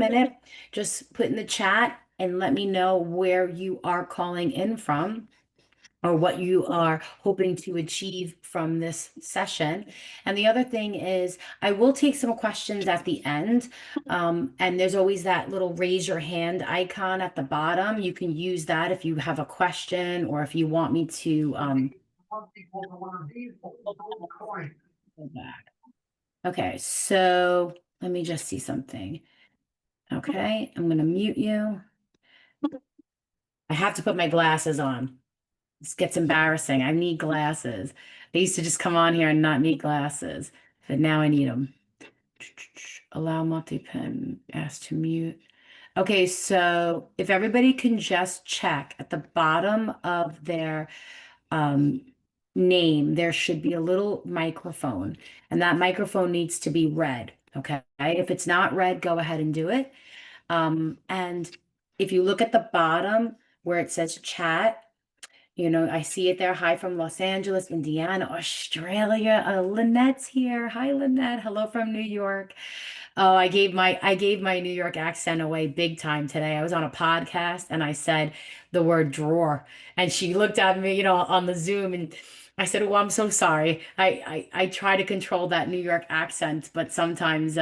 minute, just put in the chat and let me know where you are calling in from or what you are hoping to achieve from this session. And the other thing is, I will take some questions at the end. And there's always that little raise your hand icon at the bottom. You can use that if you have a question or if you want me to go back. Okay, so let me just see something. Okay, I'm going to mute you. I have to put my glasses on. This gets embarrassing. I need glasses. I used to just come on here and not need glasses, but now I need them. Allow multi-pen, ask to mute. Okay, so if everybody can just check at the bottom of their um, name, there should be a little microphone, and that microphone needs to be red. Okay, if it's not red, go ahead and do it. And if you look at the bottom where it says chat, I see it there. Hi from Los Angeles, Indiana, Australia. Lynette's here. Hi, Lynette. Hello from New York. Oh, I gave my New York accent away big time today. I was on a podcast and I said the word drawer, and she looked at me, on the Zoom, and I said, "Oh, I'm so sorry. I try to control that New York accent, but sometimes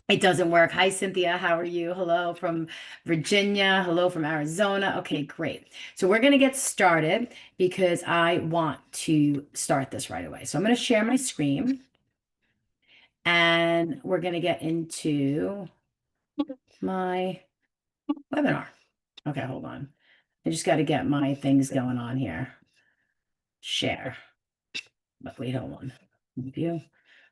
it doesn't work." Hi, Cynthia. How are you? Hello from Virginia. Hello from Arizona. Okay, great. So we're going to get started because I want to start this right away. So I'm going to share my screen and we're going to get into my webinar. Okay, hold on. I just got to get my things going on here. Share. But wait, hold on. View.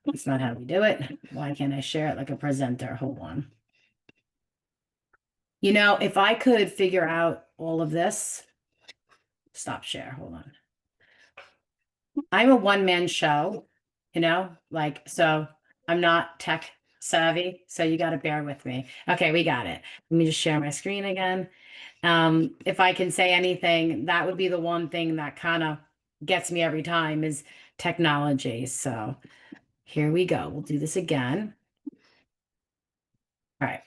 That's not how we do it. Why can't I share it like a presenter? Hold on. If I could figure out all of this, stop share. Hold on. I'm a one-man show, so I'm not tech savvy, so you got to bear with me. Okay, we got it. Let me just share my screen again. If I can say anything, that would be the one thing that kind of gets me every time is technology. So here we go. We'll do this again. All right.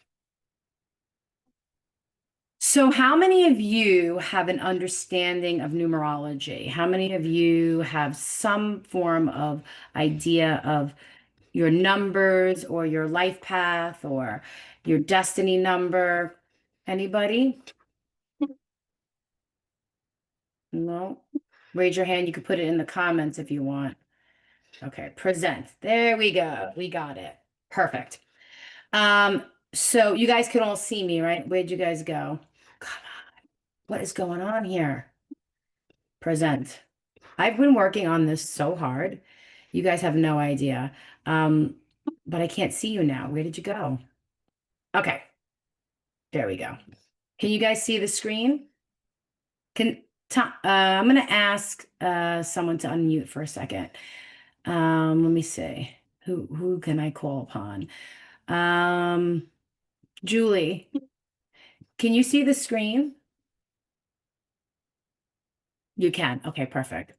So, how many of you have an understanding of numerology? How many of you have some form of idea of your numbers or your life path or your destiny number? Anybody? No? Raise your hand. You can put it in the comments if you want. Okay, present. There we go. We got it. Perfect. So you guys can all see me, right? Where'd you guys go? Come on. What is going on here? Present. I've been working on this so hard. You guys have no idea. Um, but I can't see you now. Where did you go? Okay, there we go. Can you guys see the screen? I'm gonna ask someone to unmute for a second. Let me see. Who can I call upon? Um, Julie, can you see the screen? You can. Okay, perfect.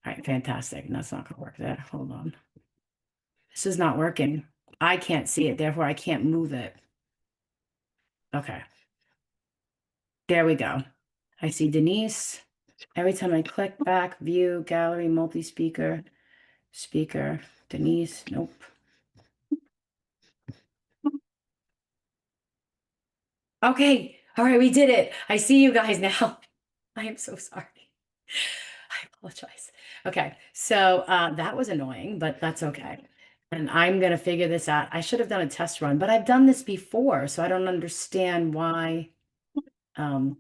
All right, fantastic. That's not gonna work there. Hold on. This is not working. I can't see it, therefore I can't move it. Okay, there we go. I see Denise. Every time I click back, view, gallery, multi-speaker, speaker, Denise, nope. Okay, all right, we did it. I see you guys now. I am so sorry. I apologize. Okay, so that was annoying, but that's okay. And I'm gonna figure this out. I should have done a test run, but I've done this before, so I don't understand um,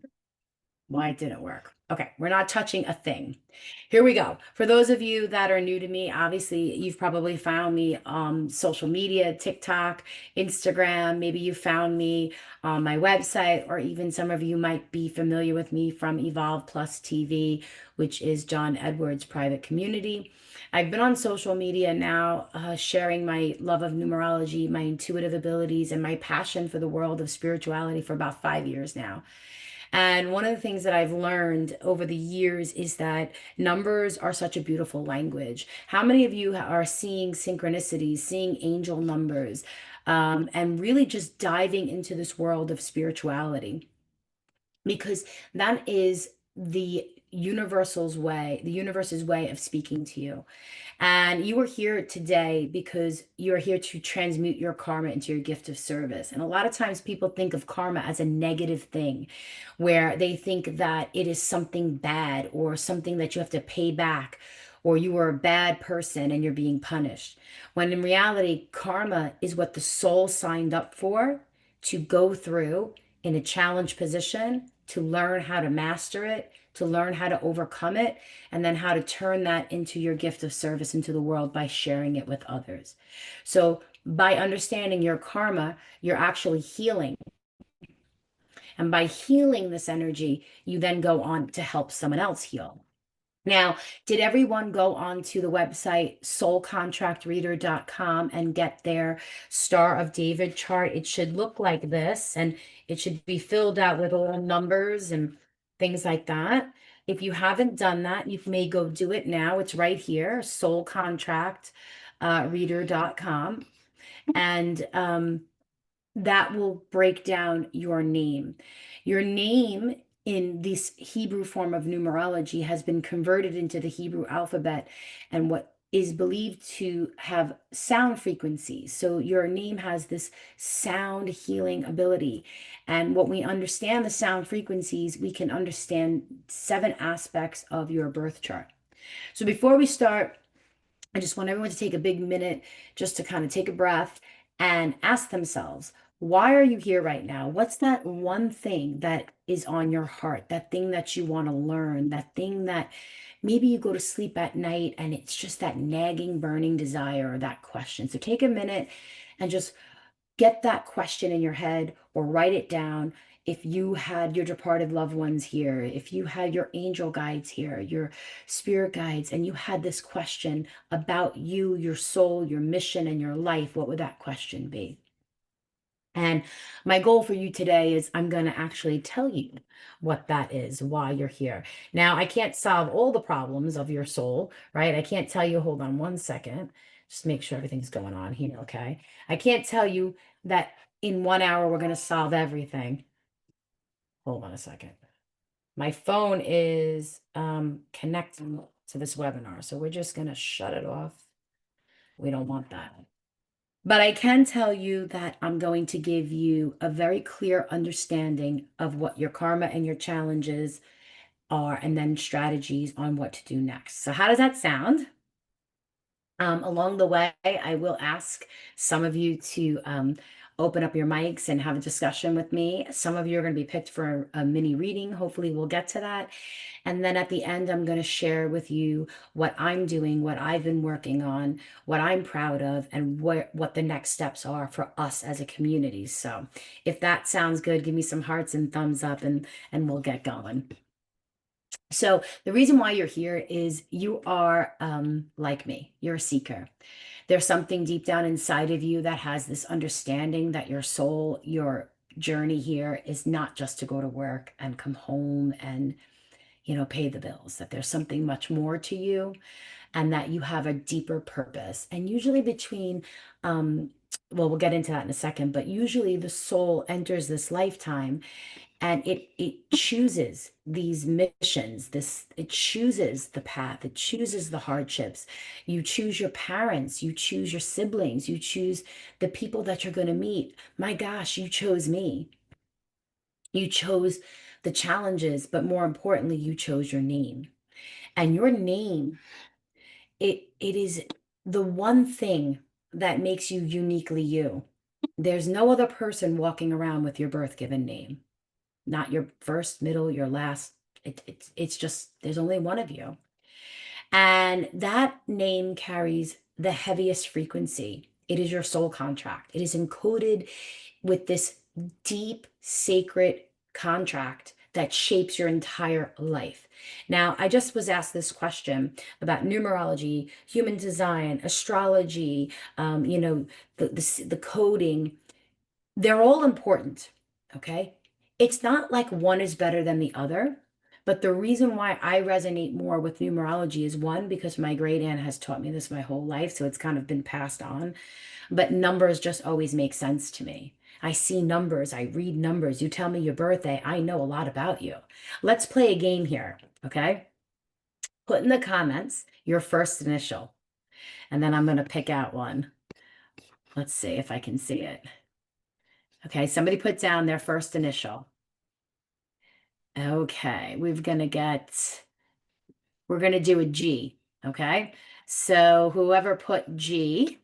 why it didn't work. Okay, we're not touching a thing. Here we go. For those of you that are new to me, obviously you've probably found me on social media, TikTok, Instagram. Maybe you found me on my website, or even some of you might be familiar with me from Evolve Plus TV, which is John Edwards' private community. I've been on social media now, sharing my love of numerology, my intuitive abilities, and my passion for the world of spirituality for about 5 years now. And one of the things that I've learned over the years is that numbers are such a beautiful language. How many of you are seeing synchronicities, seeing angel numbers? and really just diving into this world of spirituality, because that is the universe's way of speaking to you. And you are here today because you're here to transmute your karma into your gift of service. And a lot of times people think of karma as a negative thing, where they think that it is something bad or something that you have to pay back, or you are a bad person and you're being punished. When in reality, karma is what the soul signed up for to go through in a challenge position, to learn how to master it, to learn how to overcome it, and then how to turn that into your gift of service into the world by sharing it with others. So, by understanding your karma, you're actually healing. And by healing this energy, you then go on to help someone else heal. Now, did everyone go on to the website soulcontractreader.com and get their Star of David chart? It should look like this, and it should be filled out with all numbers and things like that. If you haven't done that, you may go do it now. It's right here, soulcontractreader.com. And that will break down your name. Your name in this Hebrew form of numerology has been converted into the Hebrew alphabet and what is believed to have sound frequencies. So your name has this sound healing ability. And what we understand the sound frequencies, we can understand 7 aspects of your birth chart. So before we start, I just want everyone to take a big minute just to kind of take a breath and ask themselves, why are you here right now? What's that one thing that is on your heart? That thing that you want to learn, that thing that maybe you go to sleep at night and it's just that nagging, burning desire or that question. So take a minute and just get that question in your head or write it down. If you had your departed loved ones here, if you had your angel guides here, your spirit guides, and you had this question about you, your soul, your mission, and your life, what would that question be? And my goal for you today is I'm going to actually tell you what that is, why you're here. Now, I can't solve all the problems of your soul, right? I can't tell you, hold on 1 second, just make sure everything's going on here, okay? I can't tell you that in 1 hour we're going to solve everything. Hold on a second. My phone is connecting to this webinar, so we're just going to shut it off. We don't want that. But I can tell you that I'm going to give you a very clear understanding of what your karma and your challenges are, and then strategies on what to do next. So, how does that sound? Along the way, I will ask some of you to open up your mics and have a discussion with me. Some of you are going to be picked for a mini reading. Hopefully, we'll get to that. And then at the end, I'm going to share with you what I'm doing, what I've been working on, what I'm proud of, and what the next steps are for us as a community. So if that sounds good, give me some hearts and thumbs up, and we'll get going. So the reason why you're here is you are like me. You're a seeker. There's something deep down inside of you that has this understanding that your soul, your journey here is not just to go to work and come home and pay the bills, that there's something much more to you and that you have a deeper purpose. And usually well, we'll get into that in a second, but usually the soul enters this lifetime and it chooses these missions, it chooses the path, it chooses the hardships. You choose your parents, you choose your siblings, you choose the people that you're going to meet. My gosh, you chose me. You chose the challenges, but more importantly, you chose your name. And your name, it is the one thing that makes you uniquely you. There's no other person walking around with your birth given name. Not your first, middle, your last. It's just there's only one of you. And that name carries the heaviest frequency. It is your soul contract. It is encoded with this deep, sacred contract that shapes your entire life. Now, I just was asked this question about numerology, human design, astrology, the coding. They're all important, okay? It's not like one is better than the other, But the reason why I resonate more with numerology is one, because my great aunt has taught me this my whole life, so it's kind of been passed on. But numbers just always make sense to me. I see numbers, I read numbers. You tell me your birthday, I know a lot about you. Let's play a game here, okay? Put in the comments your first initial, and then I'm going to pick out one. Let's see if I can see it. Okay, somebody put down their first initial. Okay, we're going to do a G, okay? So whoever put G,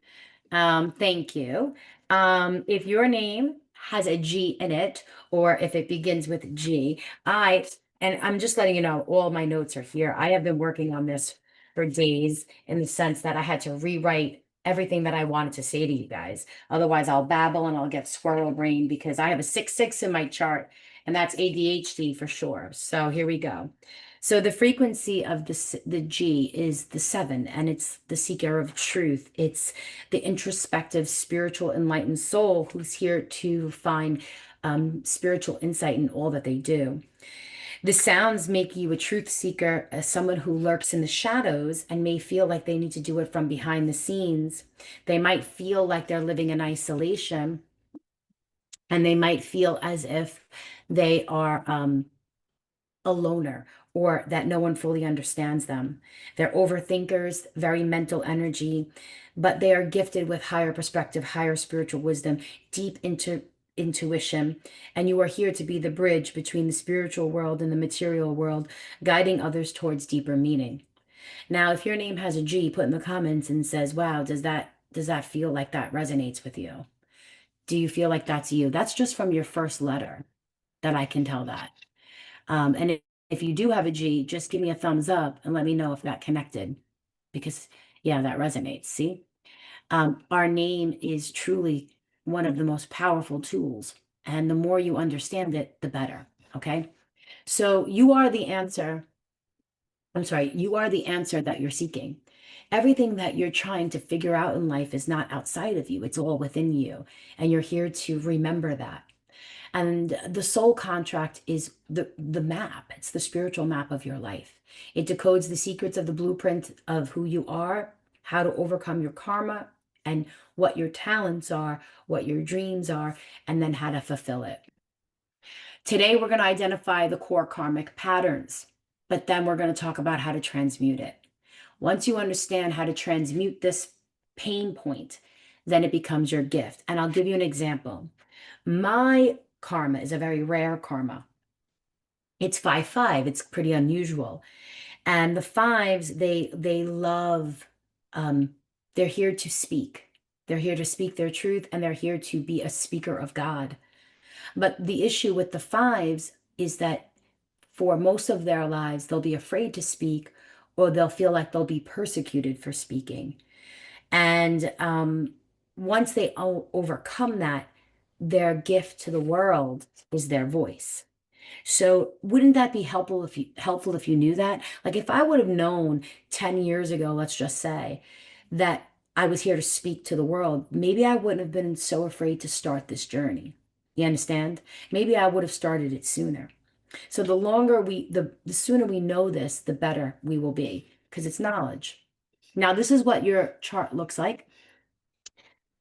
thank you. If your name has a G in it, or if it begins with G, and I'm just letting you know, all my notes are here. I have been working on this for days in the sense that I had to rewrite everything that I wanted to say to you guys. Otherwise, I'll babble and I'll get squirrel brain because I have a 6-6 in my chart, and that's ADHD for sure. So here we go. So the frequency of the G is the 7, and it's the seeker of truth. It's the introspective, spiritual, enlightened soul who's here to find spiritual insight in all that they do. The sounds make you a truth seeker, as someone who lurks in the shadows and may feel like they need to do it from behind the scenes. They might feel like they're living in isolation, and they might feel as if they are a loner, or that no one fully understands them. They're overthinkers, very mental energy, but they are gifted with higher perspective, higher spiritual wisdom, deep intuition. And you are here to be the bridge between the spiritual world and the material world, guiding others towards deeper meaning. Now, if your name has a G, put in the comments and says, wow, does that feel like that resonates with you? Do you feel like that's you? That's just from your first letter that I can tell that. And if you do have a G, just give me a thumbs up and let me know if that connected, because yeah, that resonates. See, our name is truly one of the most powerful tools, and the more you understand it, the better. Okay. So you are the answer. I'm sorry, you are the answer that you're seeking. Everything that you're trying to figure out in life is not outside of you. It's all within you. And you're here to remember that. And the soul contract is the map. It's the spiritual map of your life. It decodes the secrets of the blueprint of who you are, how to overcome your karma, and what your talents are, what your dreams are, and then how to fulfill it. Today, we're going to identify the core karmic patterns, but then we're going to talk about how to transmute it. Once you understand how to transmute this pain point, then it becomes your gift. And I'll give you an example. My karma is a very rare karma. It's 5-5. It's pretty unusual. And the fives, they love, they're here to speak. They're here to speak their truth, and they're here to be a speaker of God. But the issue with the fives is that for most of their lives, they'll be afraid to speak, or they'll feel like they'll be persecuted for speaking. And once they overcome that, their gift to the world is their voice. So wouldn't that be helpful if you knew that? Like if I would have known 10 years ago, let's just say, that I was here to speak to the world, maybe I wouldn't have been so afraid to start this journey. You understand? Maybe I would have started it sooner. So the sooner we know this, the better we will be, because it's knowledge. Now, this is what your chart looks like.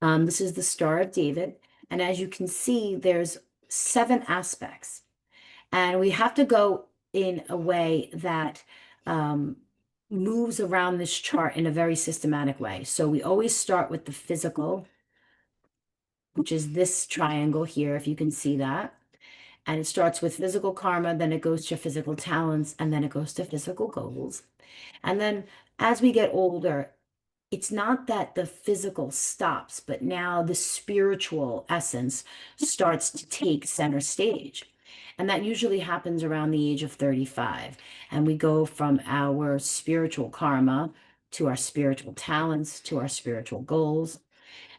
This is the Star of David. And as you can see, there's 7 aspects. And we have to go in a way that moves around this chart in a very systematic way. So we always start with the physical, which is this triangle here, if you can see that. And it starts with physical karma, then it goes to physical talents, and then it goes to physical goals. And then as we get older, it's not that the physical stops, but now the spiritual essence starts to take center stage. And that usually happens around the age of 35. And we go from our spiritual karma to our spiritual talents to our spiritual goals.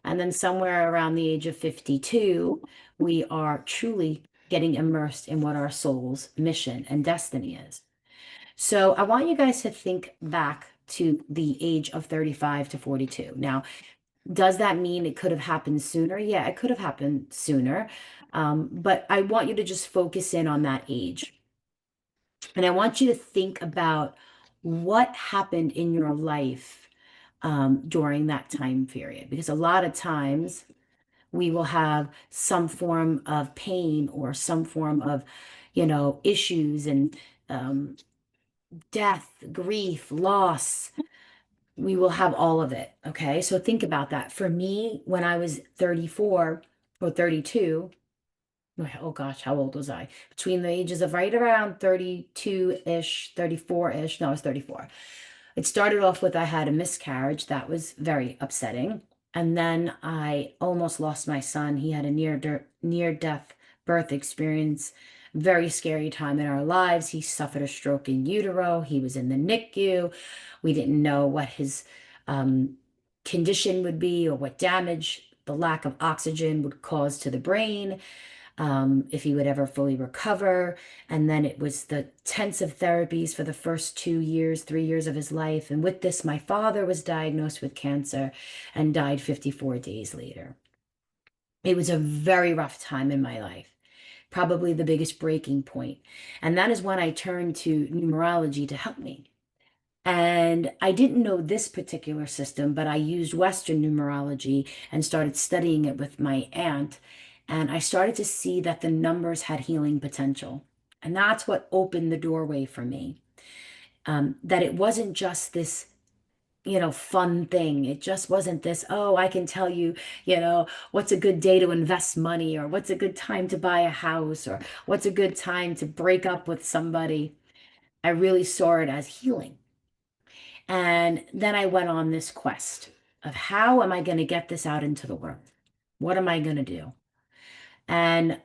And then somewhere around the age of 52, we are truly getting immersed in what our soul's mission and destiny is. So I want you guys to think back to the age of 35 to 42. Now, does that mean it could have happened sooner? Yeah, it could have happened sooner. But I want you to just focus in on that age. And I want you to think about what happened in your life during that time period, because a lot of times we will have some form of pain or some form of, issues and um, death, grief, loss. We will have all of it. Okay. So think about that. For me, when I was 34 or 32, oh gosh, how old was I? Between the ages of right around 32-ish, 34-ish. No, I was 34. It started off with I had a miscarriage. That was very upsetting. And then I almost lost my son. He had a near death birth experience. Very scary time in our lives. He suffered a stroke in utero. He was in the NICU. We didn't know what his um, condition would be or what damage the lack of oxygen would cause to the brain, if he would ever fully recover. And then it was the intensive therapies for the first 2 years, 3 years of his life. And with this, my father was diagnosed with cancer and died 54 days later. It was a very rough time in my life, probably the biggest breaking point. And that is when I turned to numerology to help me. And I didn't know this particular system, but I used Western numerology and started studying it with my aunt. And I started to see that the numbers had healing potential. And that's what opened the doorway for me. That it wasn't just this, fun thing. It just wasn't this, oh, I can tell you, what's a good day to invest money, or what's a good time to buy a house, or what's a good time to break up with somebody. I really saw it as healing. And then I went on this quest of how am I going to get this out into the world? What am I going to do? And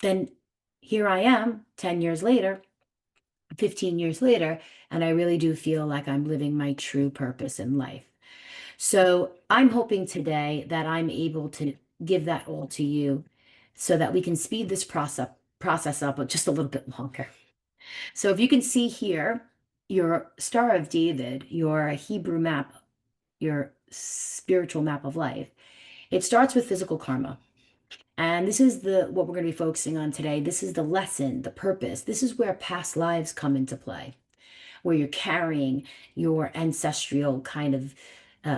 then here I am 10 years later, 15 years later, and I really do feel like I'm living my true purpose in life. So I'm hoping today that I'm able to give that all to you so that we can speed this process up just a little bit longer. So if you can see here, your Star of David, your Hebrew map, your spiritual map of life, it starts with physical karma. And this is the what we're going to be focusing on today. This is the lesson, the purpose. This is where past lives come into play, where you're carrying your ancestral kind of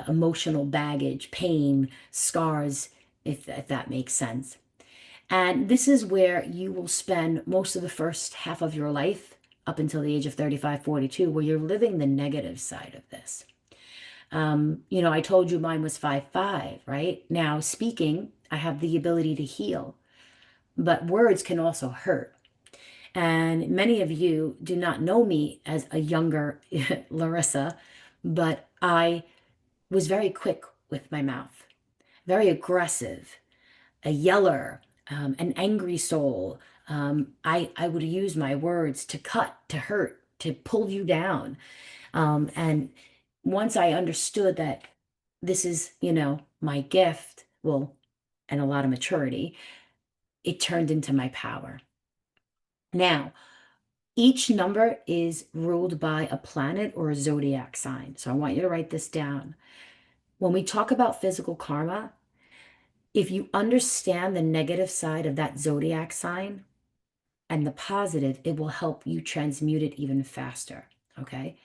emotional baggage, pain, scars, if that makes sense. And this is where you will spend most of the first half of your life up until the age of 35, 42, where you're living the negative side of this. I told you mine was 5'5", right? Now, speaking, I have the ability to heal, but words can also hurt. And many of you do not know me as a younger Larissa, but I was very quick with my mouth, very aggressive, a yeller, an angry soul. I would use my words to cut, to hurt, to pull you down. And once I understood that this is, my gift, well, and a lot of maturity, it turned into my power. Now, each number is ruled by a planet or a zodiac sign. So I want you to write this down. When we talk about physical karma, if you understand the negative side of that zodiac sign and the positive, it will help you transmute it even faster. Okay.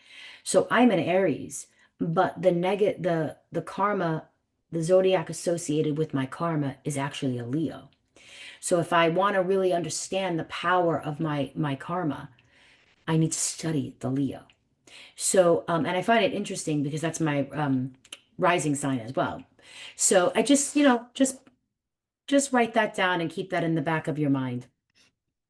So I'm an Aries, but the karma, the zodiac associated with my karma is actually a Leo. So if I want to really understand the power of my karma, I need to study the Leo. So and I find it interesting because that's my rising sign as well. So I just, just write that down and keep that in the back of your mind.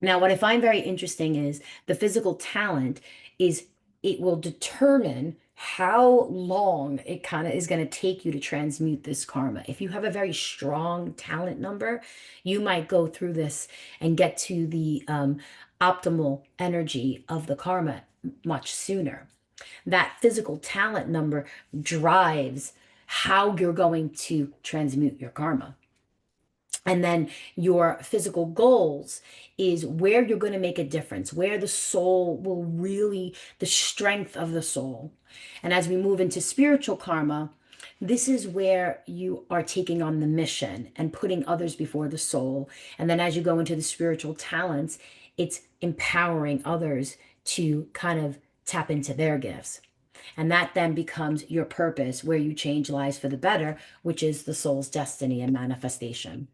Now, what I find very interesting is the physical talent is it will determine how long it kind of is going to take you to transmute this karma. If you have a very strong talent number, you might go through this and get to the optimal energy of the karma much sooner. That physical talent number drives how you're going to transmute your karma. And then your physical goals is where you're going to make a difference, where the soul will really, the strength of the soul. And as we move into spiritual karma, This is where you are taking on the mission and putting others before the soul. And then as you go into the spiritual talents, it's empowering others to kind of tap into their gifts. And that then becomes your purpose, where you change lives for the better, which is the soul's destiny and manifestation.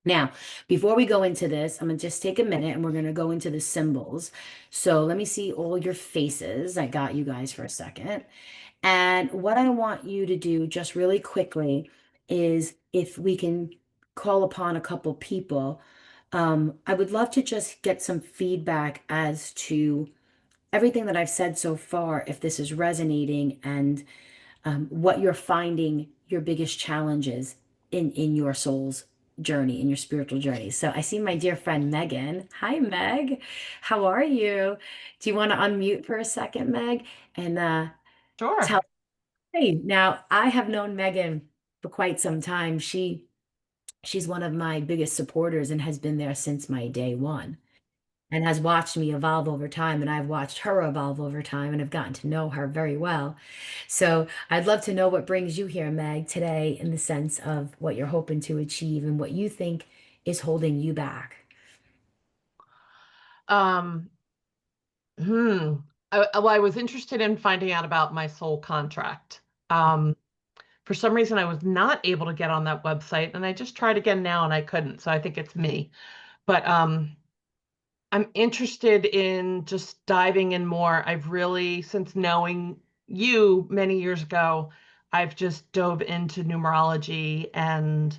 Now, before we go into this, I'm going to just take a minute and we're going to go into the symbols. So let me see all your faces. I got you guys for a second. And what I want you to do just really quickly is if we can call upon a couple people, I would love to just get some feedback as to everything that I've said so far, if this is resonating and what you're finding your biggest challenges in your soul's journey, in your spiritual journey. So I see my dear friend Megan. Hi, Meg. How are you? Do you want to unmute for a second, Meg, and tell? Sure. Hey, now I have known Megan for quite some time. She's one of my biggest supporters and has been there since my day one and has watched me evolve over time, and I've watched her evolve over time and have gotten to know her very well. So I'd love to know what brings you here, Meg, today, in the sense of what you're hoping to achieve and what you think is holding you back. Um, hmm. I was interested in finding out about my soul contract. Um, for some reason, I was not able to get on that website, and I just tried again now, and I couldn't. So I think it's me. But I'm interested in just diving in more. I've really, since knowing you many years ago, I've just dove into numerology, and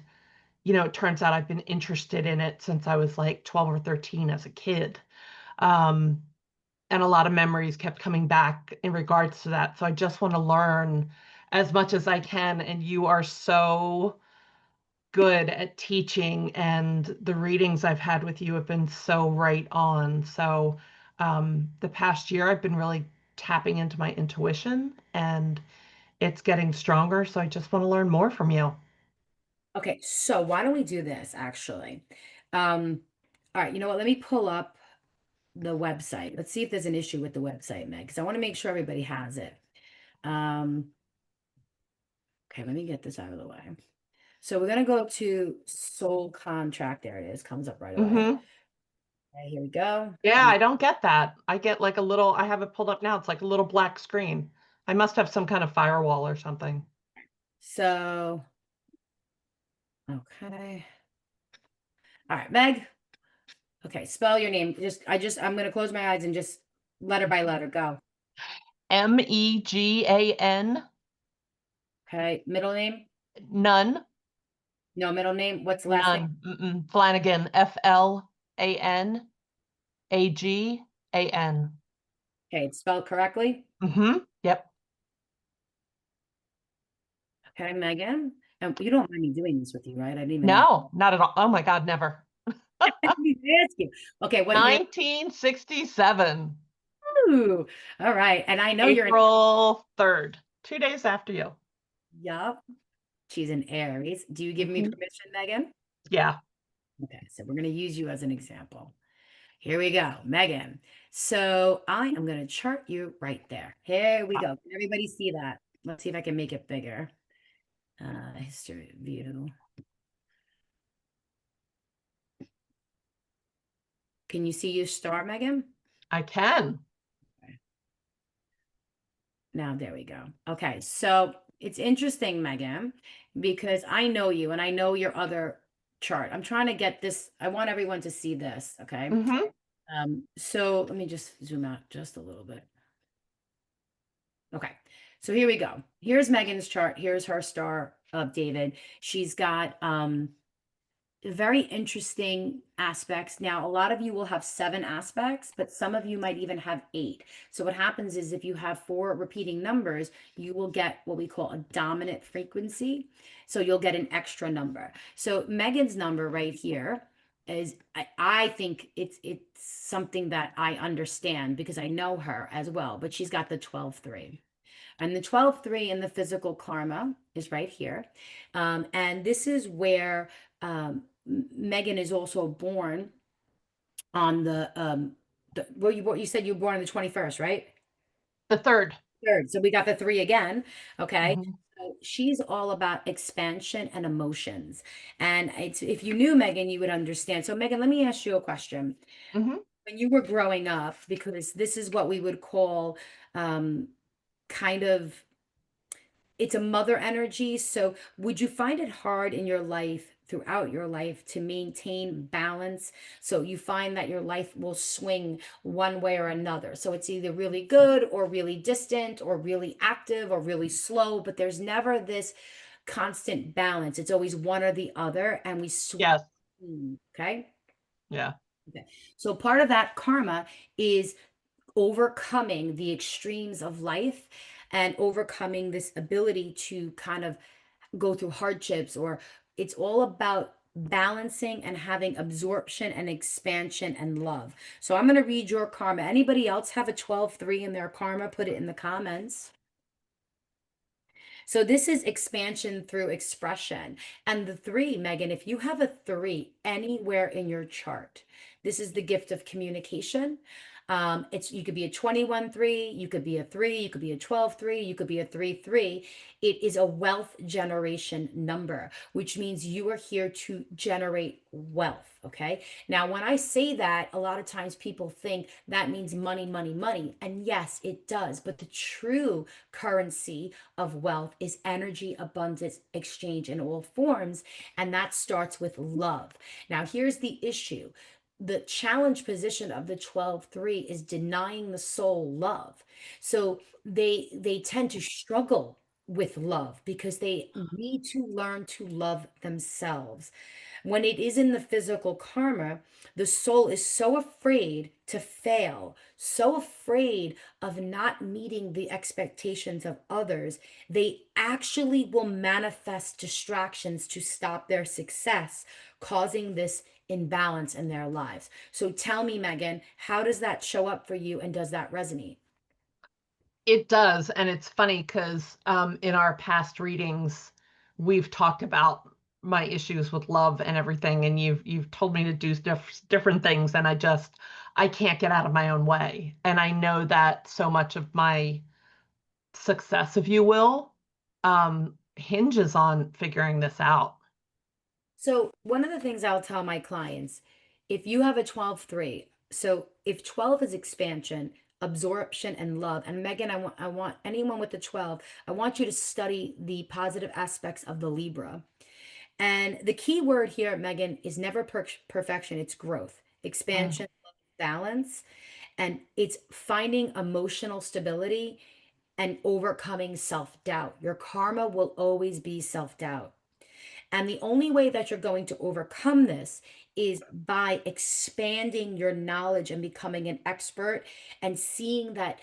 it turns out I've been interested in it since I was like 12 or 13 as a kid. Um, and a lot of memories kept coming back in regards to that. So I just want to learn as much as I can. And you are so good at teaching, and the readings I've had with you have been so right on. So the past year, I've been really tapping into my intuition, and it's getting stronger. So I just want to learn more from you. Okay, so why don't we do this actually? All right, you know what? Let me pull up the website. Let's see if there's an issue with the website, Meg, because I want to make sure everybody has it. Um, okay, let me get this out of the way. So we're gonna go to soul contract. There it is, comes up right away. Hmm. Okay, here we go. Yeah, I don't get that. I get like a little, I have it pulled up now. It's like a little black screen. I must have some kind of firewall or something. So, okay. All right, Meg. Okay, spell your name. I'm gonna close my eyes and just letter by letter go. Megan, Okay, middle name? none, No middle name. What's the last name? none. Flanagan, Flanagan. Okay, it's spelled correctly. Yep. Okay, Megan. And you don't mind me doing this with you, right? I didn't even ask. No, not at all. Oh my God, never. I didn't even ask you. Okay, what year? 1967, Ooh, all right. And I know you're an April 3rd, 2 days after you. yup. She's an Aries. Do you give me Hmm. permission, Megan? Yeah. Okay, so we're gonna use you as an example. Here we go, Megan. So I am going to chart you right there. Here we go. Can everybody see that? Let's see if I can make it bigger. History view. Can you see your star, Megan? I can. Okay. Now, there we go. Okay, so it's interesting, Megan, because I know you and I know your other chart. I'm trying to get this. I want everyone to see this. Okay. Hmm. So let me just zoom out just a little bit. Okay, so here we go. Here's Megan's chart. Here's her star of David. She's got very interesting aspects. Now, a lot of you will have 7 aspects, but some of you might even have 8. So what happens is if you have 4 repeating numbers, you will get what we call a dominant frequency. So you'll get an extra number. So Megan's number right here is I think it's something that I understand because I know her as well, but she's got the 12-3. And the 12-3 in the physical karma is right here. And this is where Megan is also born on what you said you were born on the 21st, right? The third. Third. So we got the 3 again. Okay. Mhm. So she's all about expansion and emotions. And it's, if you knew Megan, you would understand. So, Megan, let me ask you a question. Hmm. When you were growing up, because this is what we would call um, kind of, it's a mother energy. So, would you find it hard in your life, throughout your life, to maintain balance? So, you find that your life will swing one way or another. So, it's either really good or really distant or really active or really slow, but there's never this constant balance. It's always one or the other, and we swing. Yes. Okay. Yeah. Okay. So, part of that karma is overcoming the extremes of life and overcoming this ability to kind of go through hardships, or it's all about balancing and having absorption and expansion and love. So I'm going to read your karma. Anybody else have a 12-3 in their karma? Put it in the comments. So this is expansion through expression. And the three, Megan, if you have a three anywhere in your chart, this is the gift of communication. It's, you could be a 21-3, you could be a 3, you could be a 12-3, you could be a 3-3. It is a wealth generation number, which means you are here to generate wealth. Okay. Now, when I say that, a lot of times people think that means money, money, money. And yes, it does. But the true currency of wealth is energy, abundance, exchange in all forms. And that starts with love. Now, here's the issue. The challenge position of the 12-3 is denying the soul love. So they tend to struggle with love because they need to learn to love themselves. When it is in the physical karma, the soul is so afraid to fail, so afraid of not meeting the expectations of others, they actually will manifest distractions to stop their success, causing this imbalance in their lives. So tell me, Megan, how does that show up for you, and does that resonate? It does, and it's funny because in our past readings, we've talked about my issues with love and everything, and you've told me to do different things, and I can't get out of my own way, and I know that so much of my success, if you will, hinges on figuring this out. So, one of the things I'll tell my clients, if you have a 12-3, so if 12 is expansion, absorption, and love, and Megan, I want anyone with the 12, I want you to study the positive aspects of the Libra. And the key word here, Megan, is never perfection, it's growth, Mm. expansion, balance, and it's finding emotional stability and overcoming self doubt. Your karma will always be self doubt. And the only way that you're going to overcome this is by expanding your knowledge and becoming an expert and seeing that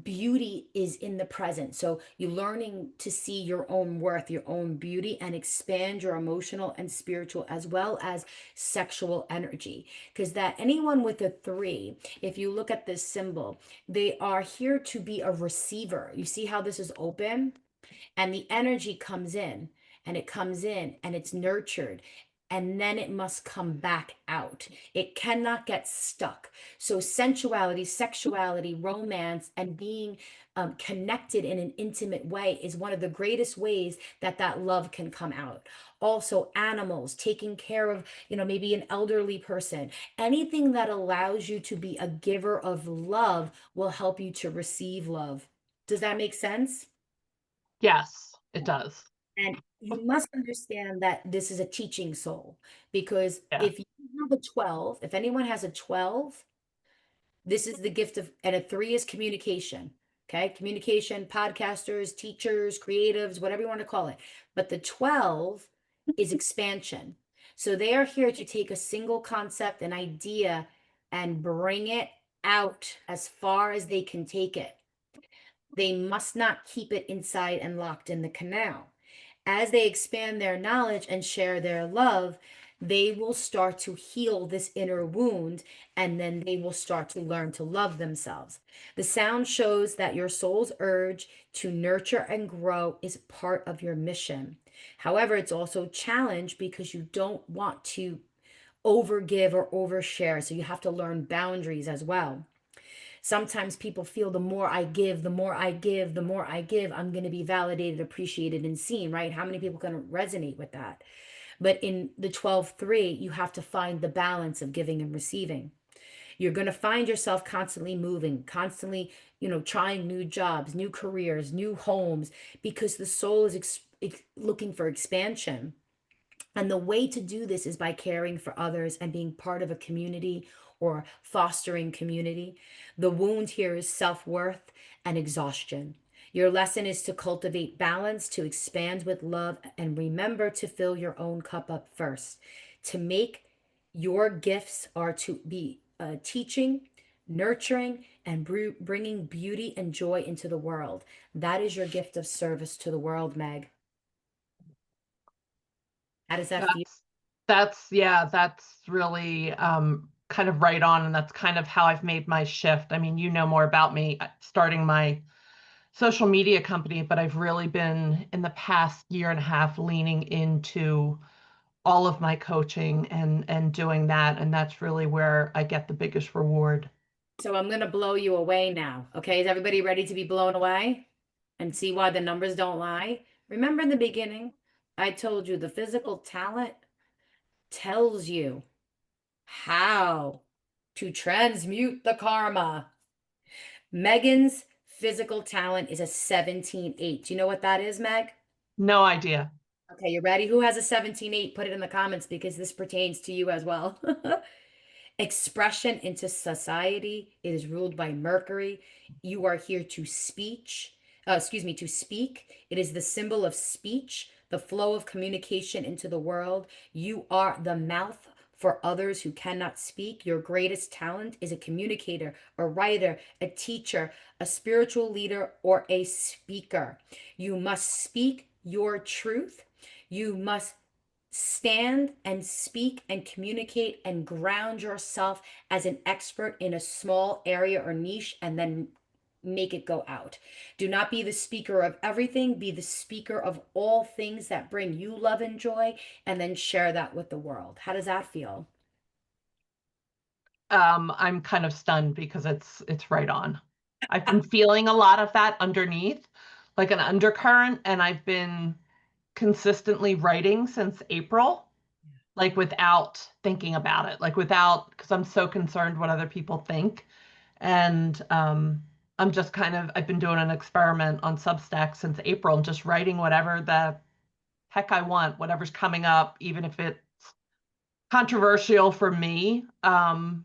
beauty is in the present. So you're learning to see your own worth, your own beauty, and expand your emotional and spiritual as well as sexual energy. Because that anyone with a 3, if you look at this symbol, they are here to be a receiver. You see how this is open? And the energy comes in, and it comes in and it's nurtured, and then it must come back out. It cannot get stuck. So sensuality, sexuality, romance, and being connected in an intimate way is one of the greatest ways that that love can come out. Also, animals, taking care of, maybe an elderly person, anything that allows you to be a giver of love will help you to receive love. Does that make sense? Yes, it does. And you must understand that this is a teaching soul, because Yeah. if you have a 12, if anyone has a 12, this is the gift of, and a 3 is communication. Okay. Communication, podcasters, teachers, creatives, whatever you want to call it. But the 12 is expansion. So they are here to take a single concept, an idea, and bring it out as far as they can take it. They must not keep it inside and locked in the canal. As they expand their knowledge and share their love, they will start to heal this inner wound, and then they will start to learn to love themselves. The sound shows that your soul's urge to nurture and grow is part of your mission. However, it's also challenged because you don't want to overgive or overshare. So you have to learn boundaries as well. Sometimes people feel the more I give, the more I give, the more I give, I'm going to be validated, appreciated, and seen, right? How many people can resonate with that? But in the 12-3, you have to find the balance of giving and receiving. You're going to find yourself constantly moving, constantly, trying new jobs, new careers, new homes, because the soul is looking for expansion. And the way to do this is by caring for others and being part of a community or fostering community. The wound here is self-worth and exhaustion. Your lesson is to cultivate balance, to expand with love, and remember to fill your own cup up first. To make your gifts are to be teaching, nurturing, and bringing beauty and joy into the world. That is your gift of service to the world, Meg. How does that feel? That's really kind of right on, and that's kind of how I've made my shift. I mean, you know more about me starting my social media company, but I've really been in the past year and a half leaning into all of my coaching and doing that, and that's really where I get the biggest reward. So I'm going to blow you away now. Okay. Is everybody ready to be blown away and see why the numbers don't lie? Remember in the beginning, I told you the physical talent tells you how to transmute the karma. Megan's physical talent is a 17-8. Do you know what that is, Meg? No idea. Okay, you ready? Who has a 17-8? Put it in the comments because this pertains to you as well. Expression into society. It is ruled by Mercury. You are here to to speak. It is the symbol of speech, the flow of communication into the world. You are the mouth for others who cannot speak. Your greatest talent is a communicator, a writer, a teacher, a spiritual leader, or a speaker. You must speak your truth. You must stand and speak and communicate and ground yourself as an expert in a small area or niche and then make it go out. Do not be the speaker of everything, be the speaker of all things that bring you love and joy, and then share that with the world. How does that feel? I'm kind of stunned because it's right on. I've been feeling a lot of that underneath, like an undercurrent, and I've been consistently writing since April, like without thinking about it, like without, because I'm so concerned what other people think. And I'm just I've been doing an experiment on Substack since April and just writing whatever the heck I want, whatever's coming up, even if it's controversial for me. So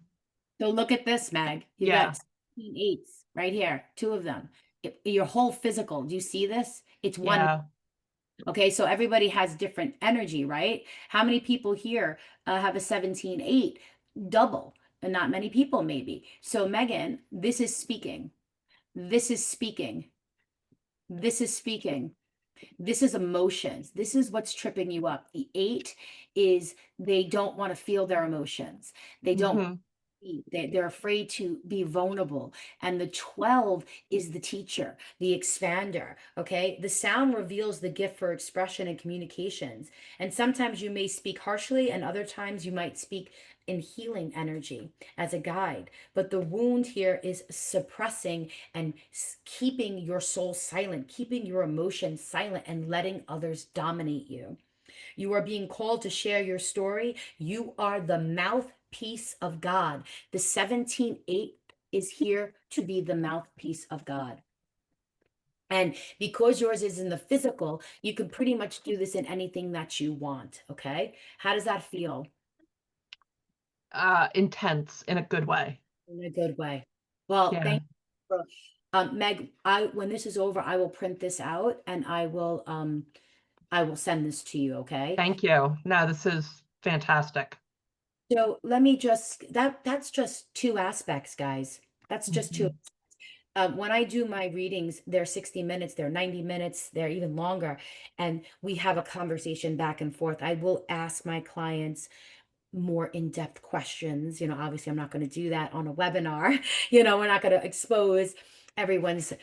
look at this, Meg. You Yeah, got 16 eights right here, two of them. Your whole physical, do you see this? It's one. yeah. Okay, so everybody has different energy, right? How many people here have a 17-8 double? And not many people, maybe. So, Megan, this is speaking. This is speaking. This is speaking. This is emotions. This is what's tripping you up. The 8 is they don't want to feel their emotions. They don't Hmm. they're afraid to be vulnerable. And the 12 is the teacher, the expander. Okay. The sound reveals the gift for expression and communications. And sometimes you may speak harshly, and other times you might speak in healing energy as a guide. But the wound here is suppressing and keeping your soul silent, keeping your emotions silent, and letting others dominate you. You are being called to share your story. You are the mouthpiece of God. The 17-8 is here to be the mouthpiece of God. And because yours is in the physical, you can pretty much do this in anything that you want. Okay. How does that feel? Intense in a good way. In a good way. Well, Yeah. thank you for Meg, when this is over, I will print this out and I will send this to you, okay? Thank you. No, this is fantastic. So let me just that's just two aspects, guys. That's just two. Mhm. When I do my readings, they're 60 minutes, they're 90 minutes, they're even longer, and we have a conversation back and forth. I will ask my clients more in-depth questions. Obviously, I'm not going to do that on a webinar. We're not going to expose everyone's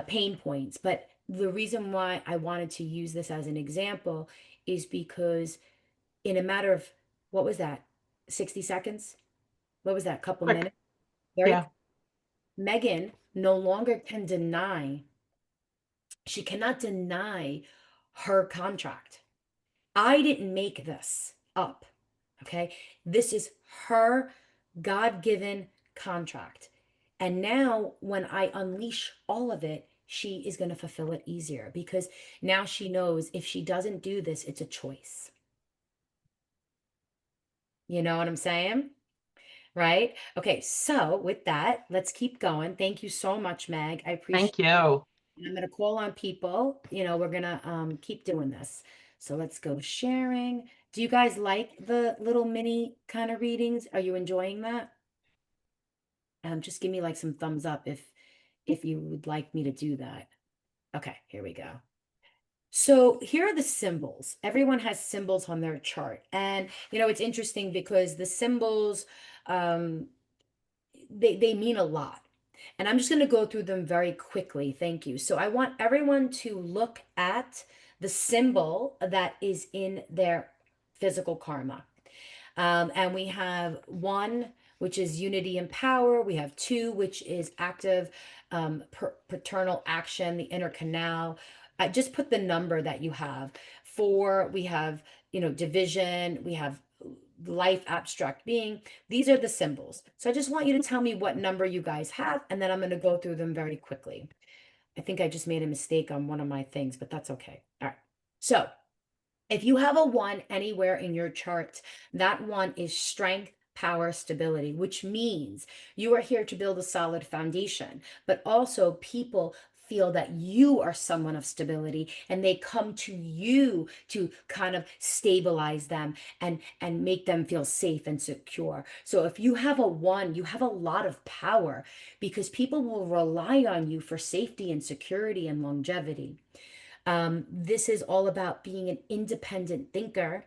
pain points. But the reason why I wanted to use this as an example is because in a matter of, what was that, 60 seconds? What was that, couple Quick. minutes? Very, Yeah. Megan no longer can deny, she cannot deny her contract. I didn't make this up. Okay. This is her God given contract. And now, when I unleash all of it, she is going to fulfill it easier because now she knows if she doesn't do this, it's a choice. You know what I'm saying? Right? Okay. So, with that, let's keep going. Thank you so much, Meg. I appreciate Thank you. it. I'm going to call on people. We're going to keep doing this. So, let's go sharing. Do you guys like the little mini kind of readings? Are you enjoying that? Just give me like some thumbs up if you would like me to do that. Okay, here we go. So here are the symbols. Everyone has symbols on their chart. And it's interesting because the symbols um they mean a lot. And I'm just going to go through them very quickly. Thank you. So I want everyone to look at the symbol that is in their physical karma. And we have one, which is unity and power. We have two, which is active paternal action, the inner canal. I just put the number that you have. Four, we have, division. We have life, abstract being. These are the symbols. So I just want you to tell me what number you guys have, and then I'm going to go through them very quickly. I think I just made a mistake on one of my things, but that's okay. All right. So if you have a one anywhere in your chart, that one is strength, power, stability, which means you are here to build a solid foundation, but also people feel that you are someone of stability and they come to you to kind of stabilize them and make them feel safe and secure. So if you have a one, you have a lot of power because people will rely on you for safety and security and longevity. This is all about being an independent thinker,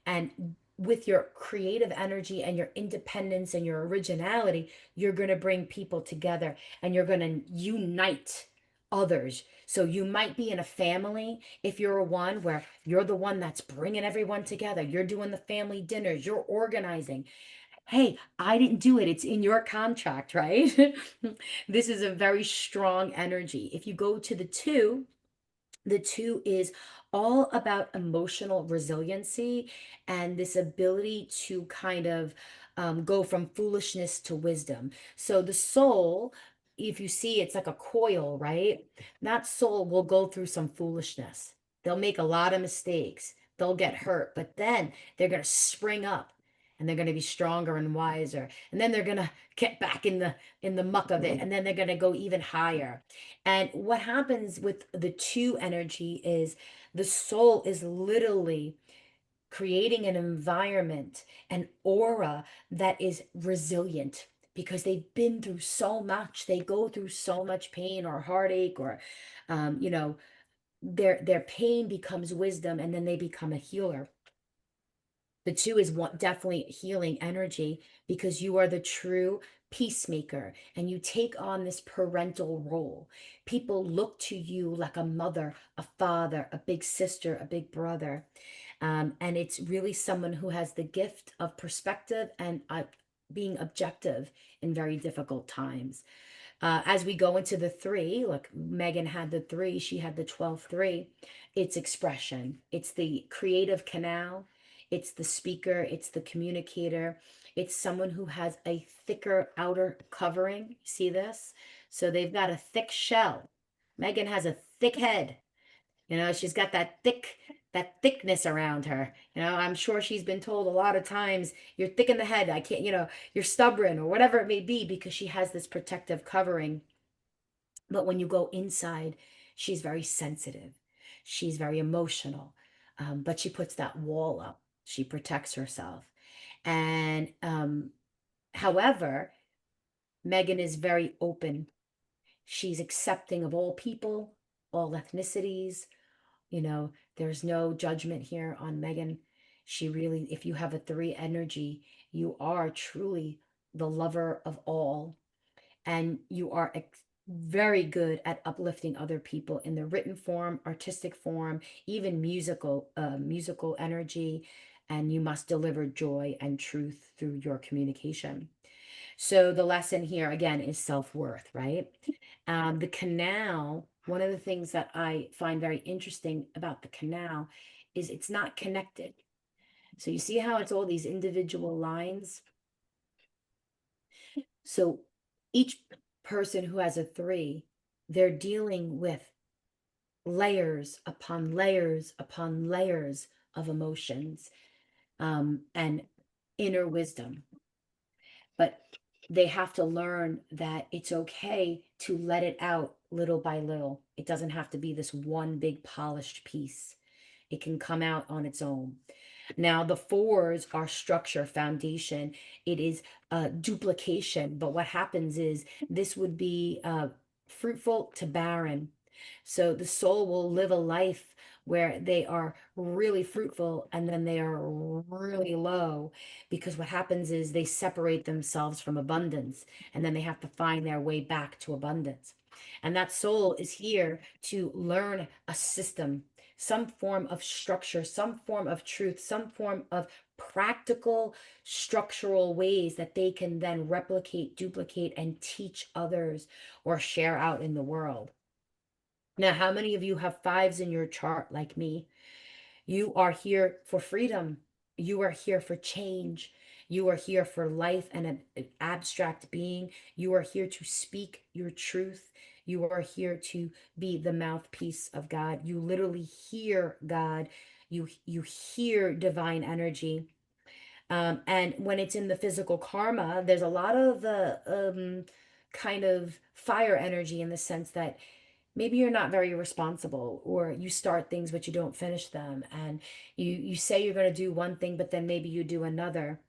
and with your creative energy and your independence and your originality, you're going to bring people together and you're going to unite others. So you might be in a family if you're a one where you're the one that's bringing everyone together. You're doing the family dinners, you're organizing. Hey, I didn't do it. It's in your contract, right? This is a very strong energy. If you go to the two is all about emotional resiliency and this ability to kind of go from foolishness to wisdom. So the soul, if you see, it's like a coil, right? That soul will go through some foolishness. They'll make a lot of mistakes. They'll get hurt, but then they're going to spring up and they're going to be stronger and wiser. And then they're going to get back in the muck of it, and then they're going to go even higher. And what happens with the two energy is the soul is literally creating an environment, an aura that is resilient because they've been through so much. They go through so much pain or heartache or, um, you know, their pain becomes wisdom and then they become a healer. The two is one, definitely healing energy because you are the true peacemaker and you take on this parental role. People look to you like a mother, a father, a big sister, a big brother. And it's really someone who has the gift of perspective and being objective in very difficult times. As we go into the three, look, Megan had the three, she had the 12 3. It's expression, it's the creative canal, it's the speaker, it's the communicator, it's someone who has a thicker outer covering. See this? So they've got a thick shell. Megan has a thick head. She's got that thickness around her. I'm sure she's been told a lot of times, you're thick in the head. I can't, you're stubborn or whatever it may be because she has this protective covering. But when you go inside, she's very sensitive. She's very emotional. But she puts that wall up. She protects herself. And however, Megan is very open. She's accepting of all people, all ethnicities. There's no judgment here on Megan. She really, if you have a three energy, you are truly the lover of all, and you are very good at uplifting other people in the written form, artistic form, even musical energy, and you must deliver joy and truth through your communication. So the lesson here again is self-worth, right? The canal, one of the things that I find very interesting about the canal is it's not connected. So you see how it's all these individual lines? So each person who has a three, they're dealing with layers upon layers upon layers of emotions, and inner wisdom. But they have to learn that it's okay to let it out little by little. It doesn't have to be this one big polished piece. It can come out on its own. Now, the fours are structure, foundation. It is duplication. But what happens is this would be fruitful to barren. So the soul will live a life where they are really fruitful and then they are really low, because what happens is they separate themselves from abundance and then they have to find their way back to abundance. And that soul is here to learn a system, some form of structure, some form of truth, some form of practical structural ways that they can then replicate, duplicate, and teach others or share out in the world. Now, how many of you have fives in your chart like me? You are here for freedom. You are here for change. You are here for life and an abstract being. You are here to speak your truth. You are here to be the mouthpiece of God. You literally hear God. You hear divine energy. And when it's in the physical karma, there's a lot of kind of fire energy, in the sense that maybe you're not very responsible, or you start things but you don't finish them, and you say you're going to do one thing but then maybe you do another.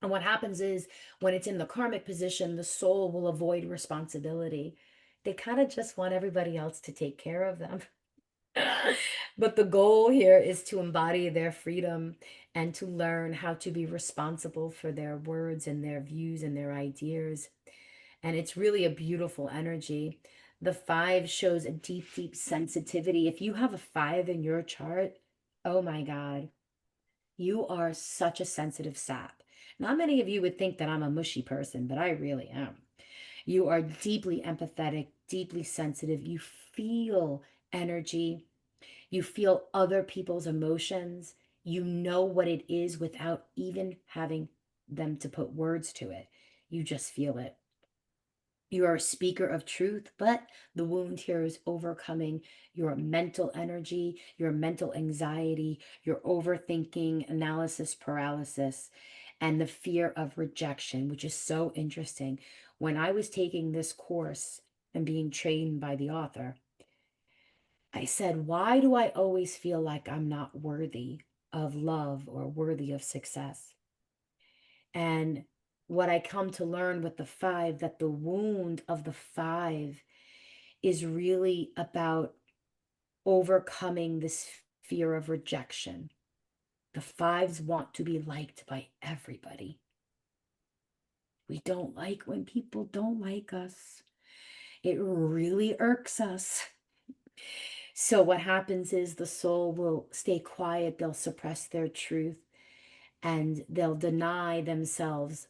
And what happens is, when it's in the karmic position, the soul will avoid responsibility. They kind of just want everybody else to take care of them. But the goal here is to embody their freedom and to learn how to be responsible for their words and their views and their ideas. And it's really a beautiful energy. The five shows a deep, deep sensitivity. If you have a five in your chart, oh my God, you are such a sensitive sap. Not many of you would think that I'm a mushy person, but I really am. You are deeply empathetic, deeply sensitive. You feel energy. You feel other people's emotions. You know what it is without even having them to put words to it. You just feel it. You are a speaker of truth, but the wound here is overcoming your mental energy, your mental anxiety, your overthinking, analysis paralysis, and the fear of rejection, which is so interesting. When I was taking this course and being trained by the author, I said, why do I always feel like I'm not worthy of love or worthy of success? And what I come to learn with the five, that the wound of the five is really about overcoming this fear of rejection. The fives want to be liked by everybody. We don't like when people don't like us. It really irks us. So what happens is the soul will stay quiet, they'll suppress their truth, and they'll deny themselves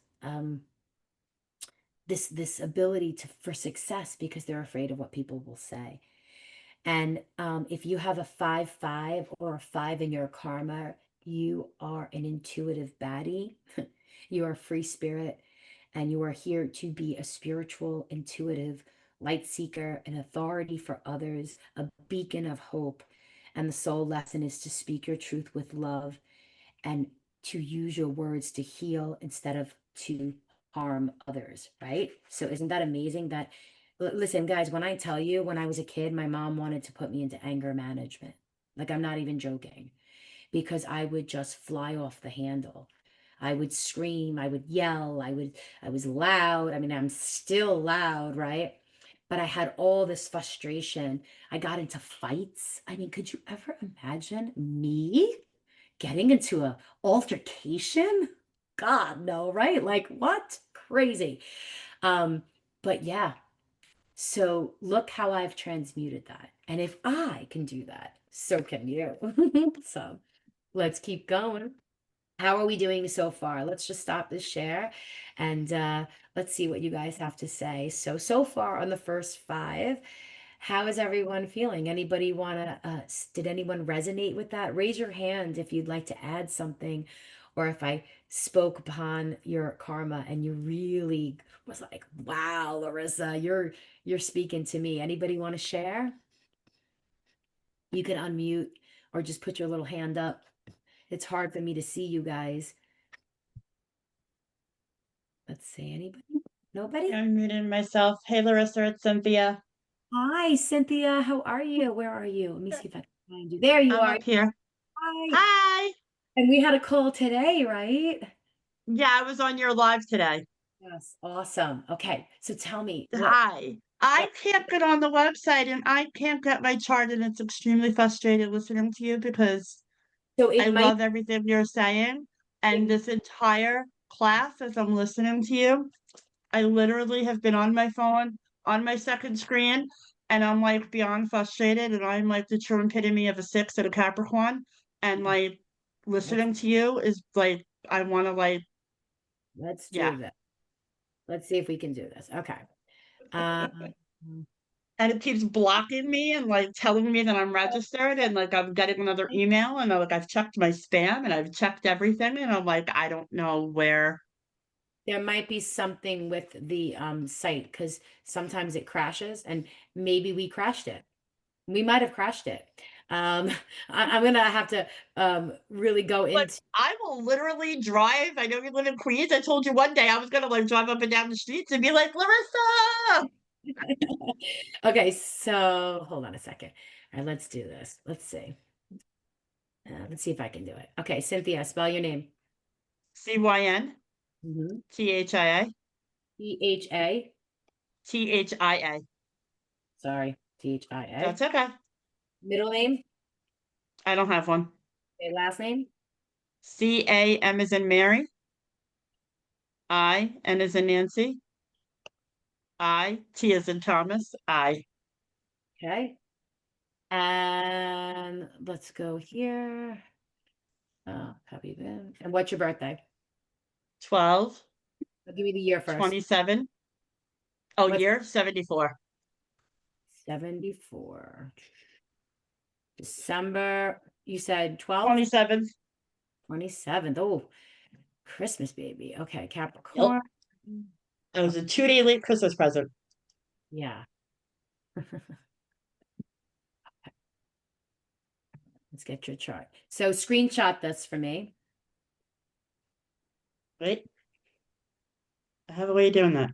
this ability to for success, because they're afraid of what people will say. And if you have a 5-5 or a five in your karma, you are an intuitive baddie. You are a free spirit, and you are here to be a spiritual, intuitive light seeker, an authority for others, a beacon of hope. And the soul lesson is to speak your truth with love, and to use your words to heal instead of to harm others, right? So isn't that amazing that listen, guys, when I tell you, when I was a kid, my mom wanted to put me into anger management. Like, I'm not even joking, because I would just fly off the handle. I would scream, I would yell, I was loud. I mean, I'm still loud, right? But I had all this frustration. I got into fights. I mean, could you ever imagine me getting into a altercation? God, no, right? Like, what? Crazy. Um, but yeah, so look how I've transmuted that. And if I can do that, so can you. So let's keep going. How are we doing so far? Let's just stop this share and let's see what you guys have to say. So far on the first five, how is everyone feeling? Anybody want to, did anyone resonate with that? Raise your hand if you'd like to add something, or if I spoke upon your karma and you really was like, wow, Larissa, you're speaking to me. Anybody want to share? You can unmute or just put your little hand up. It's hard for me to see you guys. Let's see, anybody? Nobody? I'm muting myself. Hey, Larissa, it's Cynthia. Hi, Cynthia. How are you? Where are you? Let me see if I can find you. There you I'm are. up here. Hi. Hi. And we had a call today, right? Yeah, I was on your live today. Yes. Awesome. Okay. So tell me Hi. I what can't get on the website and I can't get my chart, and it's extremely frustrating listening to you because so I it might love everything you're saying. And it, this entire class, as I'm listening to you, I literally have been on my phone on my second screen, and I'm like beyond frustrated. And I'm like the true epitome of a six and a Capricorn. And like let's listening to you is like, I want to like, let's yeah. do this. Let's see if we can do this. Okay. Um And it keeps blocking me and like telling me that I'm registered, and like I'm getting another email, and like I've checked my spam and I've checked everything, and I'm like, I don't know where. there might be something with the site because sometimes it crashes and maybe we crashed it. We might have crashed it. Um, I'm gonna have to really go But into. I will literally drive. I know you live in Queens. I told you one day I was gonna like drive up and down the streets and be like, Larissa. Okay, so hold on a second. All right, let's do this. Let's see. Let's see if I can do it. Okay, Cynthia, spell your name. CYN Mm-hmm. THIA THA. THIA. Sorry, THIA. That's okay. Middle name. I don't have one. Okay, last name. CAM is in Mary. IN is in Nancy. IT is in Thomas. I Okay. And let's go here. Copy them. And what's your birthday? 12 Give me the year first. 27. Oh, What's year 74. 74? December, you said 12th? 27th. 27th. Oh, Christmas baby. Okay, Yep. Capricorn. It Oh, was a 2-day late Christmas present. yeah. Let's get your chart. So screenshot this for me, Right? I have a way of doing that.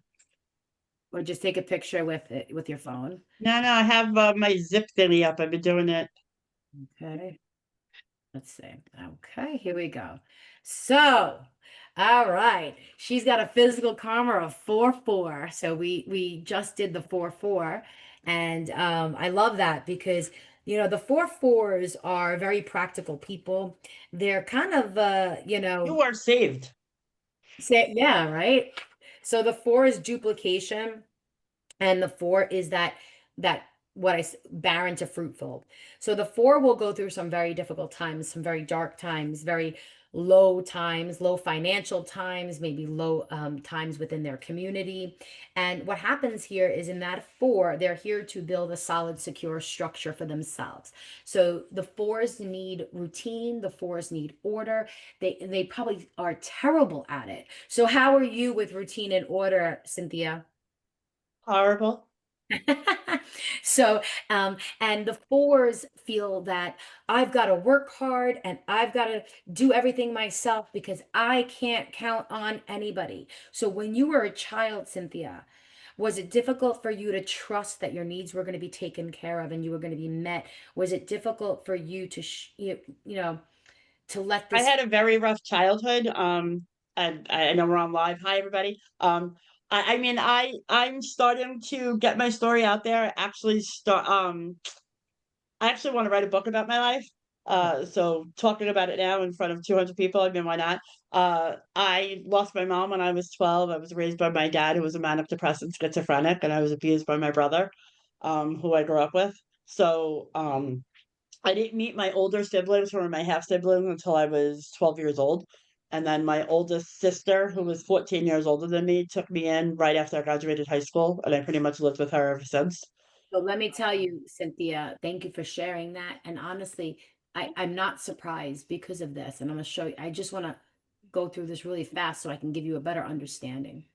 or just take a picture with it with your phone. No, I have my zip thingy up. I've been doing it. Okay. Let's see. Okay, here we go. So, all right. She's got a physical karma of 4-4. So we just did the 4-4. And I love that because the 4-4s are very practical people. They're kind of You are saved. say yeah, right? So the 4 is duplication. And the 4 is that barren to fruitful. So the 4 will go through some very difficult times, some very dark times, very low times, low financial times, maybe low times within their community. And what happens here is in that 4, they're here to build a solid, secure structure for themselves. So the 4s need routine, the 4s need order. They probably are terrible at it. So how are you with routine and order, Cynthia? Horrible. So, and the 4s feel that I've got to work hard and I've got to do everything myself because I can't count on anybody. So, when you were a child, Cynthia, was it difficult for you to trust that your needs were going to be taken care of and you were going to be met? Was it difficult for you to, to let I this? had a very rough childhood. And I know we're on live. Hi, everybody. I mean, I'm starting to get my story out there. I actually want to write a book about my life. So talking about it now in front of 200 people, I mean, why not? I lost my mom when I was 12. I was raised by my dad, who was a manic depressive schizophrenic, and I was abused by my brother, who I grew up with. So, I didn't meet my older siblings, who were my half siblings, until I was 12 years old. And then my oldest sister, who was 14 years older than me, took me in right after I graduated high school, and I pretty much lived with her ever since. So let me tell you, Cynthia, thank you for sharing that. And honestly, I'm not surprised because of this. And I'm going to show you, I just want to go through this really fast so I can give you a better understanding.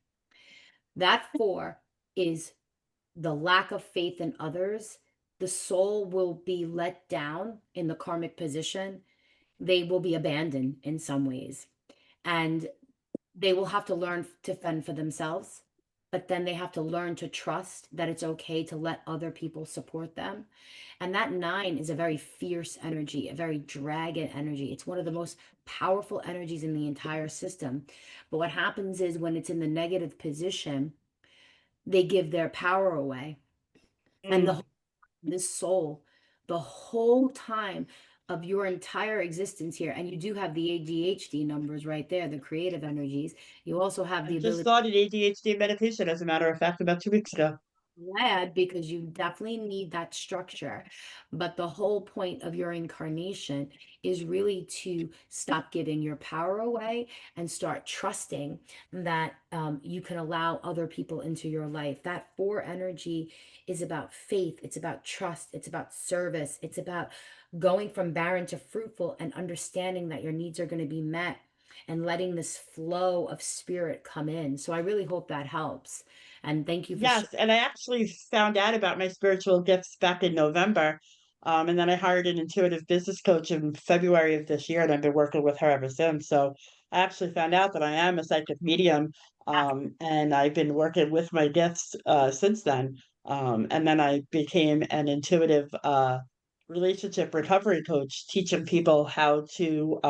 That four is the lack of faith in others. The soul will be let down in the karmic position. They will be abandoned in some ways. And they will have to learn to fend for themselves, but then they have to learn to trust that it's okay to let other people support them. And that nine is a very fierce energy, a very dragon energy. It's one of the most powerful energies in the entire system. But what happens is when it's in the negative position, they give their power away. And Mm. this soul, the whole time of your entire existence here, and you do have the ADHD numbers right there, the creative energies. You also have I the just ability started ADHD medication, as a matter of fact, about 2 weeks ago. glad because you definitely need that structure. But the whole point of your incarnation is really to stop giving your power away and start trusting that you can allow other people into your life. That four energy is about faith, it's about trust, it's about service, it's about going from barren to fruitful and understanding that your needs are going to be met and letting this flow of spirit come in. So I really hope that helps. And thank you for sharing. Yes, and I actually found out about my spiritual gifts back in November. And then I hired an intuitive business coach in February of this year, and I've been working with her ever since. So I actually found out that I am a psychic medium, and I've been working with my gifts since then. And then I became an intuitive relationship recovery coach, teaching people how to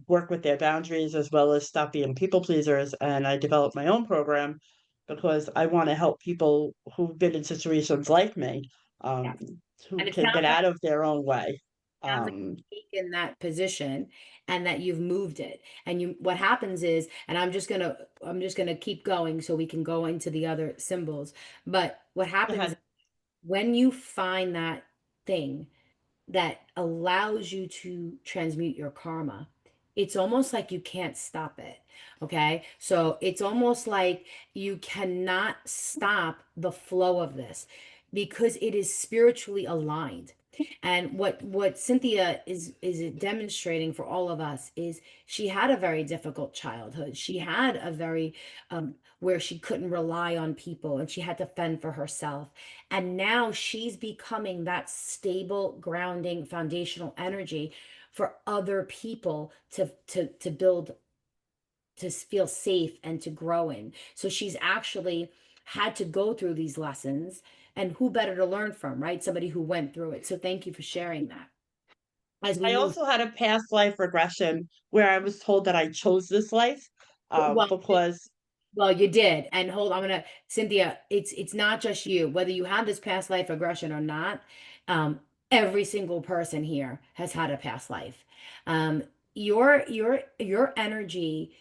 work with their boundaries as well as stop being people pleasers. And I developed my own program because I want to help people who've been in situations like me, um, Yes. who And it can get sounds out of their own way. like Um, you've taken that position and that you've moved it. And you what happens is, and I'm just gonna keep going so we can go into the other symbols. But what Go happens ahead. when you find that thing that allows you to transmute your karma, it's almost like you can't stop it. Okay. So it's almost like you cannot stop the flow of this because it is spiritually aligned. And what Cynthia is demonstrating for all of us is she had a very difficult childhood. She had a very where she couldn't rely on people and she had to fend for herself. And now she's becoming that stable, grounding, foundational energy for other people to build, to feel safe and to grow in. So she's actually had to go through these lessons, and who better to learn from, right? Somebody who went through it. So thank you for sharing that. As we I move, also had a past life regression where I was told that I chose this life well, because well, you did. And hold, I'm gonna, Cynthia, it's not just you, whether you have this past life regression or not. Um, every single person here has had a past life. Um, your energy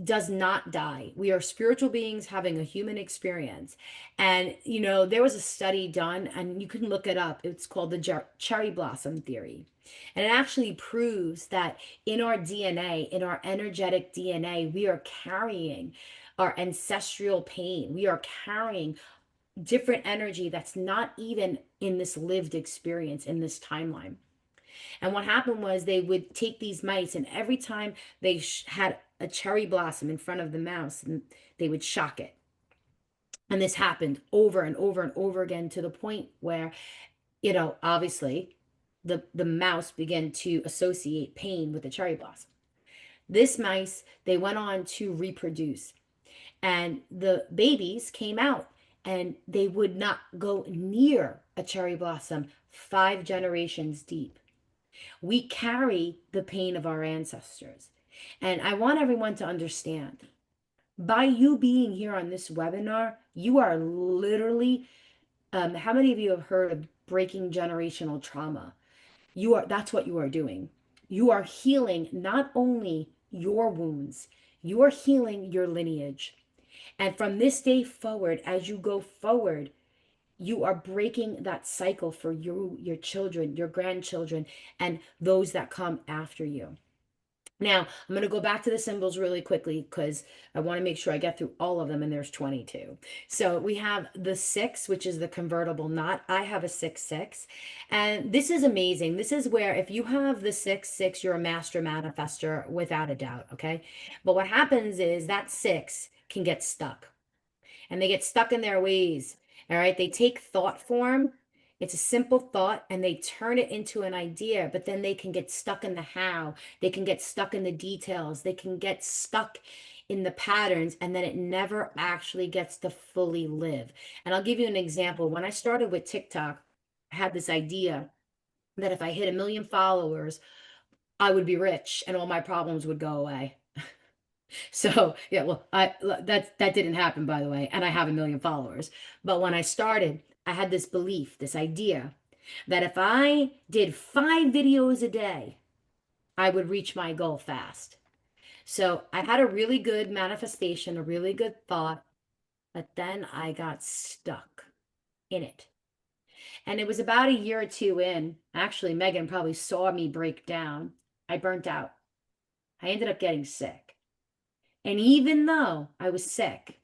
does not die. We are spiritual beings having a human experience. And, there was a study done, and you can look it up. It's called the cherry blossom theory. And it actually proves that in our DNA, in our energetic DNA, we are carrying our ancestral pain. We are carrying different energy that's not even in this lived experience, in this timeline. And what happened was they would take these mice, and every time they had a cherry blossom in front of the mouse, and they would shock it. And this happened over and over and over again to the point where, obviously, the mouse began to associate pain with the cherry blossom. This mice, they went on to reproduce, and the babies came out, and they would not go near a cherry blossom 5 generations deep. We carry the pain of our ancestors. And I want everyone to understand, by you being here on this webinar, you are literally, how many of you have heard of breaking generational trauma? That's what you are doing. You are healing not only your wounds, you are healing your lineage. And from this day forward, as you go forward, you are breaking that cycle for you, your children, your grandchildren, and those that come after you. Now, I'm going to go back to the symbols really quickly because I want to make sure I get through all of them, and there's 22. So we have the 6, which is the convertible knot. I have a 6, 6. And this is amazing. This is where if you have the 6, 6, you're a master manifester without a doubt, okay? But what happens is that 6 can get stuck, and they get stuck in their ways. All right. They take thought form. It's a simple thought and they turn it into an idea, but then they can get stuck in the how. They can get stuck in the details. They can get stuck in the patterns, and then it never actually gets to fully live. And I'll give you an example. When I started with TikTok, I had this idea that if I hit 1 million followers, I would be rich and all my problems would go away. So yeah, well, that didn't happen, by the way, and I have 1 million followers. But when I started, I had this belief, this idea that if I did 5 videos a day, I would reach my goal fast. So I had a really good manifestation, a really good thought, but then I got stuck in it. And it was about a year or two in. Actually, Megan probably saw me break down. I burnt out. I ended up getting sick. And even though I was sick,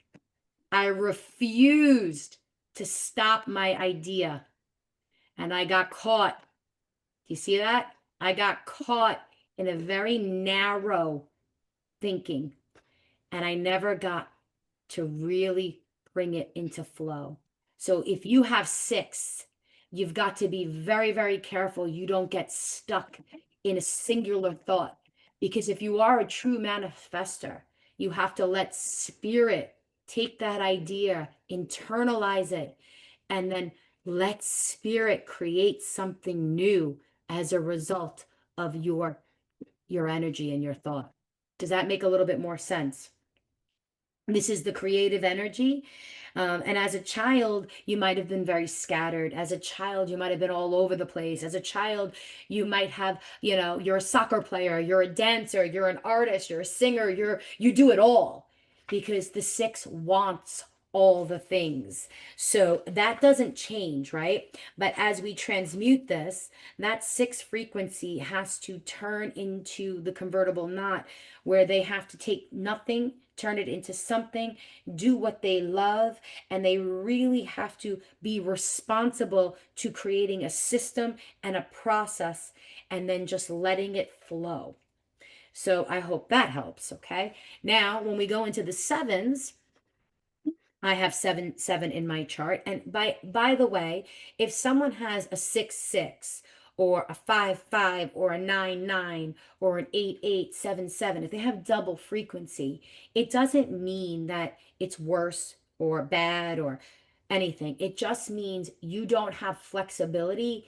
I refused to stop my idea. And I got caught. Do you see that? I got caught in a very narrow thinking. And I never got to really bring it into flow. So if you have 6, you've got to be very, very careful you don't get stuck in a singular thought. Because if you are a true manifester, you have to let spirit take that idea, internalize it, and then let spirit create something new as a result of your energy and your thought. Does that make a little bit more sense? This is the creative energy. And as a child, you might have been very scattered. As a child, you might have been all over the place. As a child, you might have, you're a soccer player, you're a dancer, you're an artist, you're a singer, you do it all because the 6 wants all the things. So that doesn't change, right? But as we transmute this, that 6 frequency has to turn into the convertible knot where they have to take nothing, turn it into something, do what they love, and they really have to be responsible to creating a system and a process and then just letting it flow. So I hope that helps, okay? Now, when we go into the 7s, I have 7 in my chart. And by the way, if someone has a 6, 6 or a 5, 5 or a 9, 9 or an 8, 8, 7, 7, if they have double frequency, it doesn't mean that it's worse or bad or anything. It just means you don't have flexibility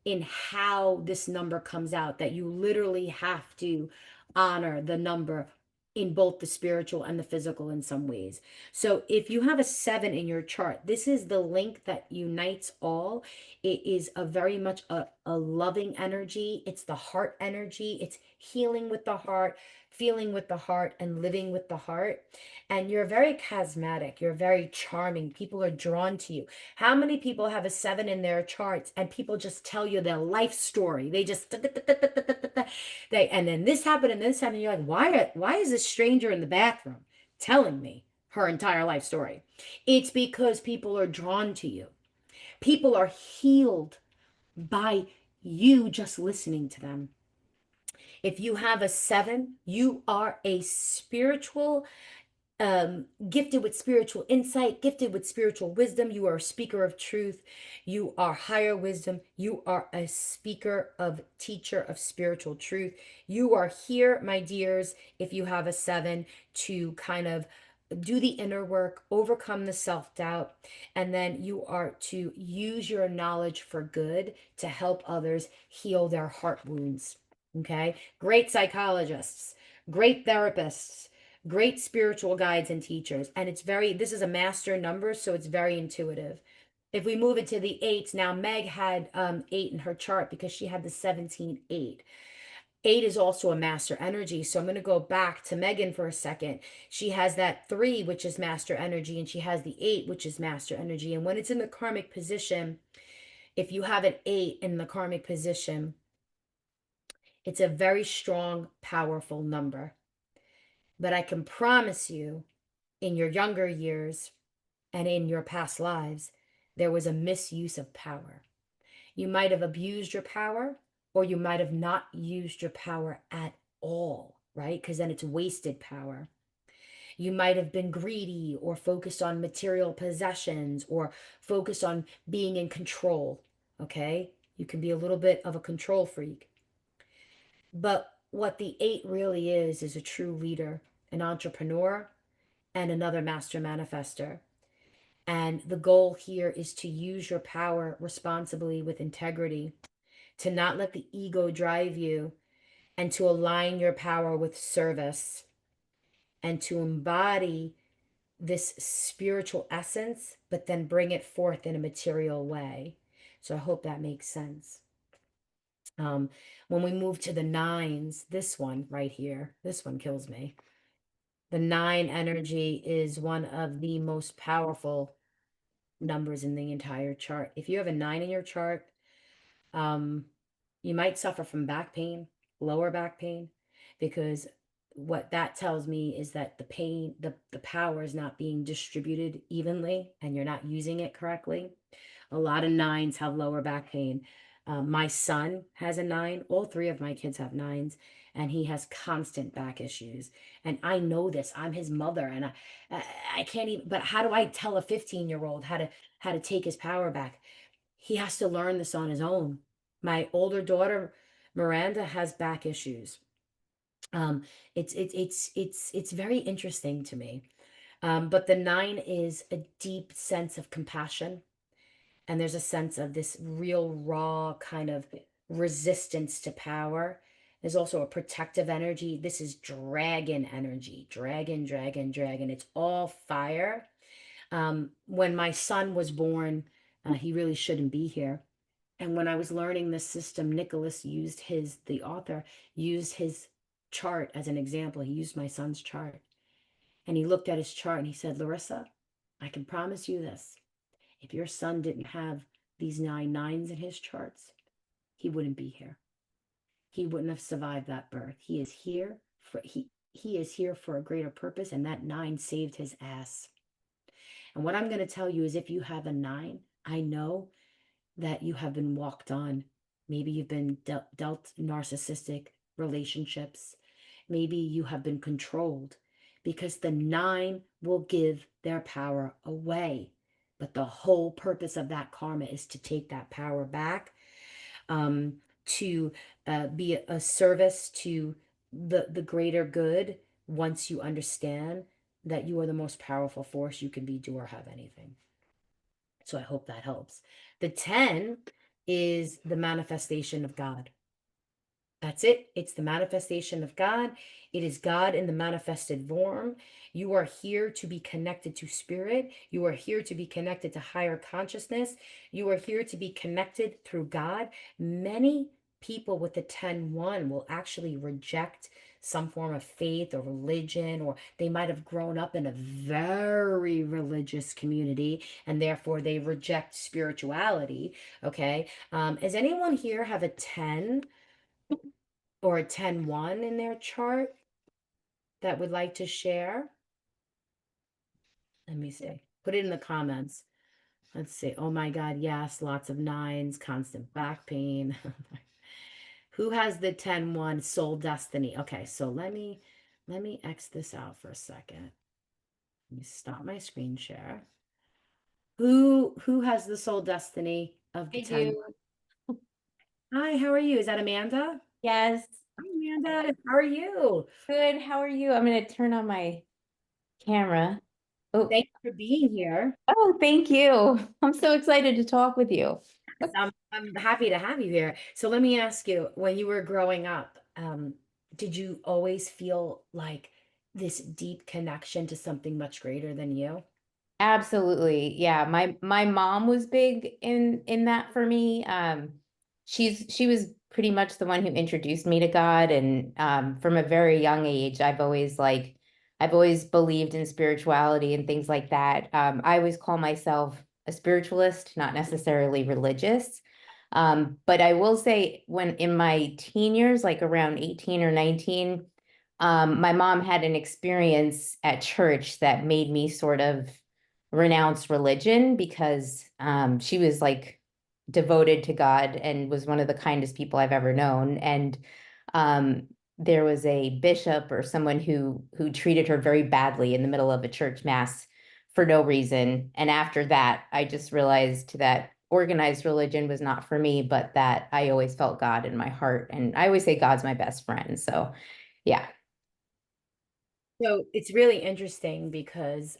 in how this number comes out, that you literally have to honor the number in both the spiritual and the physical in some ways. So if you have a 7 in your chart, this is the link that unites all. It is a very much a loving energy. It's the heart energy. It's healing with the heart, feeling with the heart, and living with the heart. And you're very charismatic. You're very charming. People are drawn to you. How many people have a 7 in their charts and people just tell you their life story? They just and then this happened and this happened. And you're like, why is this stranger in the bathroom telling me her entire life story? It's because people are drawn to you. People are healed by you just listening to them. If you have a 7, you are a spiritual, gifted with spiritual insight, gifted with spiritual wisdom. You are a speaker of truth. You are higher wisdom. You are a speaker of teacher of spiritual truth. You are here, my dears, if you have a 7, to kind of do the inner work, overcome the self-doubt, and then you are to use your knowledge for good to help others heal their heart wounds. Okay? Great psychologists, great therapists, great spiritual guides and teachers. And this is a master number, so it's very intuitive. If we move it to the 8s, now Meg had 8 in her chart because she had the 17, 8. 8 is also a master energy. So I'm going to go back to Megan for a second. She has that 3, which is master energy, and she has the 8, which is master energy. And when it's in the karmic position, if you have an 8 in the karmic position, It's a very strong, powerful number. But I can promise you, in your younger years and in your past lives, there was a misuse of power. You might have abused your power, or you might have not used your power at all, right? Because then it's wasted power. You might have been greedy or focused on material possessions or focused on being in control, okay? You can be a little bit of a control freak. But what the eight really is a true leader, an entrepreneur, and another master manifester. And the goal here is to use your power responsibly with integrity, to not let the ego drive you, and to align your power with service, and to embody this spiritual essence, but then bring it forth in a material way. So I hope that makes sense. When we move to the nines, this one right here, this one kills me. The nine energy is one of the most powerful numbers in the entire chart. If you have a nine in your chart, you might suffer from back pain, lower back pain, because what that tells me is that the pain, the power is not being distributed evenly and you're not using it correctly. A lot of nines have lower back pain. My son has a nine. All three of my kids have nines, and he has constant back issues. And I know this. I'm his mother, and I can't even. But how do I tell a 15-year-old how to take his power back? He has to learn this on his own. My older daughter, Miranda, has back issues. It's very interesting to me. But the nine is a deep sense of compassion, and there's a sense of this real raw kind of resistance to power. There's also a protective energy. This is dragon energy. Dragon, dragon, dragon. It's all fire. When my son was born, he really shouldn't be here. And when I was learning this system, Nicholas used the author used his chart as an example. He used my son's chart. And he looked at his chart and he said, Larissa, I can promise you this. If your son didn't have these 9 nines in his charts, he wouldn't be here. He wouldn't have survived that birth. He is here he is here for a greater purpose, and that 9 saved his ass. And what I'm going to tell you is, if you have a 9, I know that you have been walked on. Maybe you've been dealt narcissistic relationships. Maybe you have been controlled, because the 9 will give their power away. But the whole purpose of that karma is to take that power back, to be a service to the greater good, once you understand that you are the most powerful force you can be, do or have anything. So I hope that helps. The 10 is the manifestation of God. That's it. It's the manifestation of God. It is God in the manifested form. You are here to be connected to spirit. You are here to be connected to higher consciousness. You are here to be connected through God. Many people with the 10-1 will actually reject some form of faith or religion, or they might have grown up in a very religious community and therefore they reject spirituality. Okay. Does anyone here have a 10 or a 10-1 in their chart that would like to share? Let me see. Put it in the comments. Let's see. Oh my God, yes, lots of 9s, constant back pain. Who has the 10-1 soul destiny? Okay, so let me X this out for a second. Let me stop my screen share. Who has the soul destiny of the I 10? do. Hi, how are you? Is that Amanda? Yes. Hi, Amanda. How are you? Good. How are you? I'm going to turn on my camera. Oh, Thanks for being here. oh, thank you. I'm so excited to talk with you. I'm happy to have you here. So let me ask you, when you were growing up, did you always feel like this deep connection to something much greater than you? Absolutely. Yeah. My mom was big in that for me. She was pretty much the one who introduced me to God. And from a very young age, I've always believed in spirituality and things like that. I always call myself a spiritualist, not necessarily religious. But I will say when in my teen years, like around 18 or 19, my mom had an experience at church that made me sort of renounce religion because she was like devoted to God and was one of the kindest people I've ever known. And um, there was a bishop or someone who treated her very badly in the middle of a church mass for no reason. And after that, I just realized that organized religion was not for me, but that I always felt God in my heart. And I always say God's my best friend. So yeah. So it's really interesting because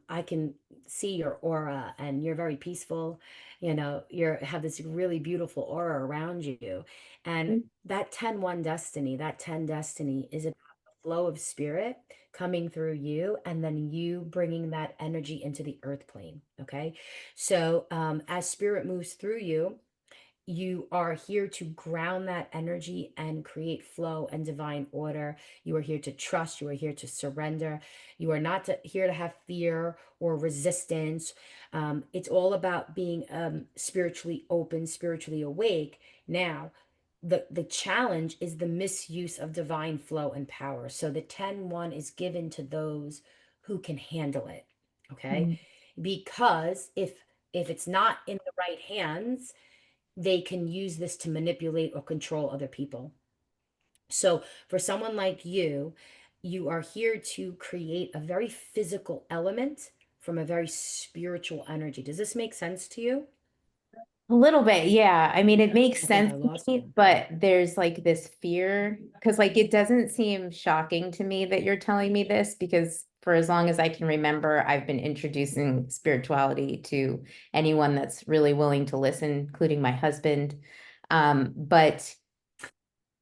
I can see your aura and you're very peaceful. You know, you have this really beautiful aura around you. And that 10-1 destiny, that 10 destiny is about the flow of spirit coming through you and then you bringing that energy into the earth plane. Okay. So as spirit moves through you, you are here to ground that energy and create flow and divine order. You are here to trust. You are here to surrender. You are not here to have fear or resistance. It's all about being spiritually open, spiritually awake. Now, the challenge is the misuse of divine flow and power. So the 10-1 is given to those who can handle it. Okay. Because if it's not in the right hands, they can use this to manipulate or control other people. So, for someone like you are here to create a very physical element from a very spiritual energy. Does this make sense to you? A little bit, yeah. I mean, it makes I think sense I to lost me, you. but there's like this fear because like it doesn't seem shocking to me that you're telling me this because for as long as I can remember, I've been introducing spirituality to anyone that's really willing to listen, including my husband. But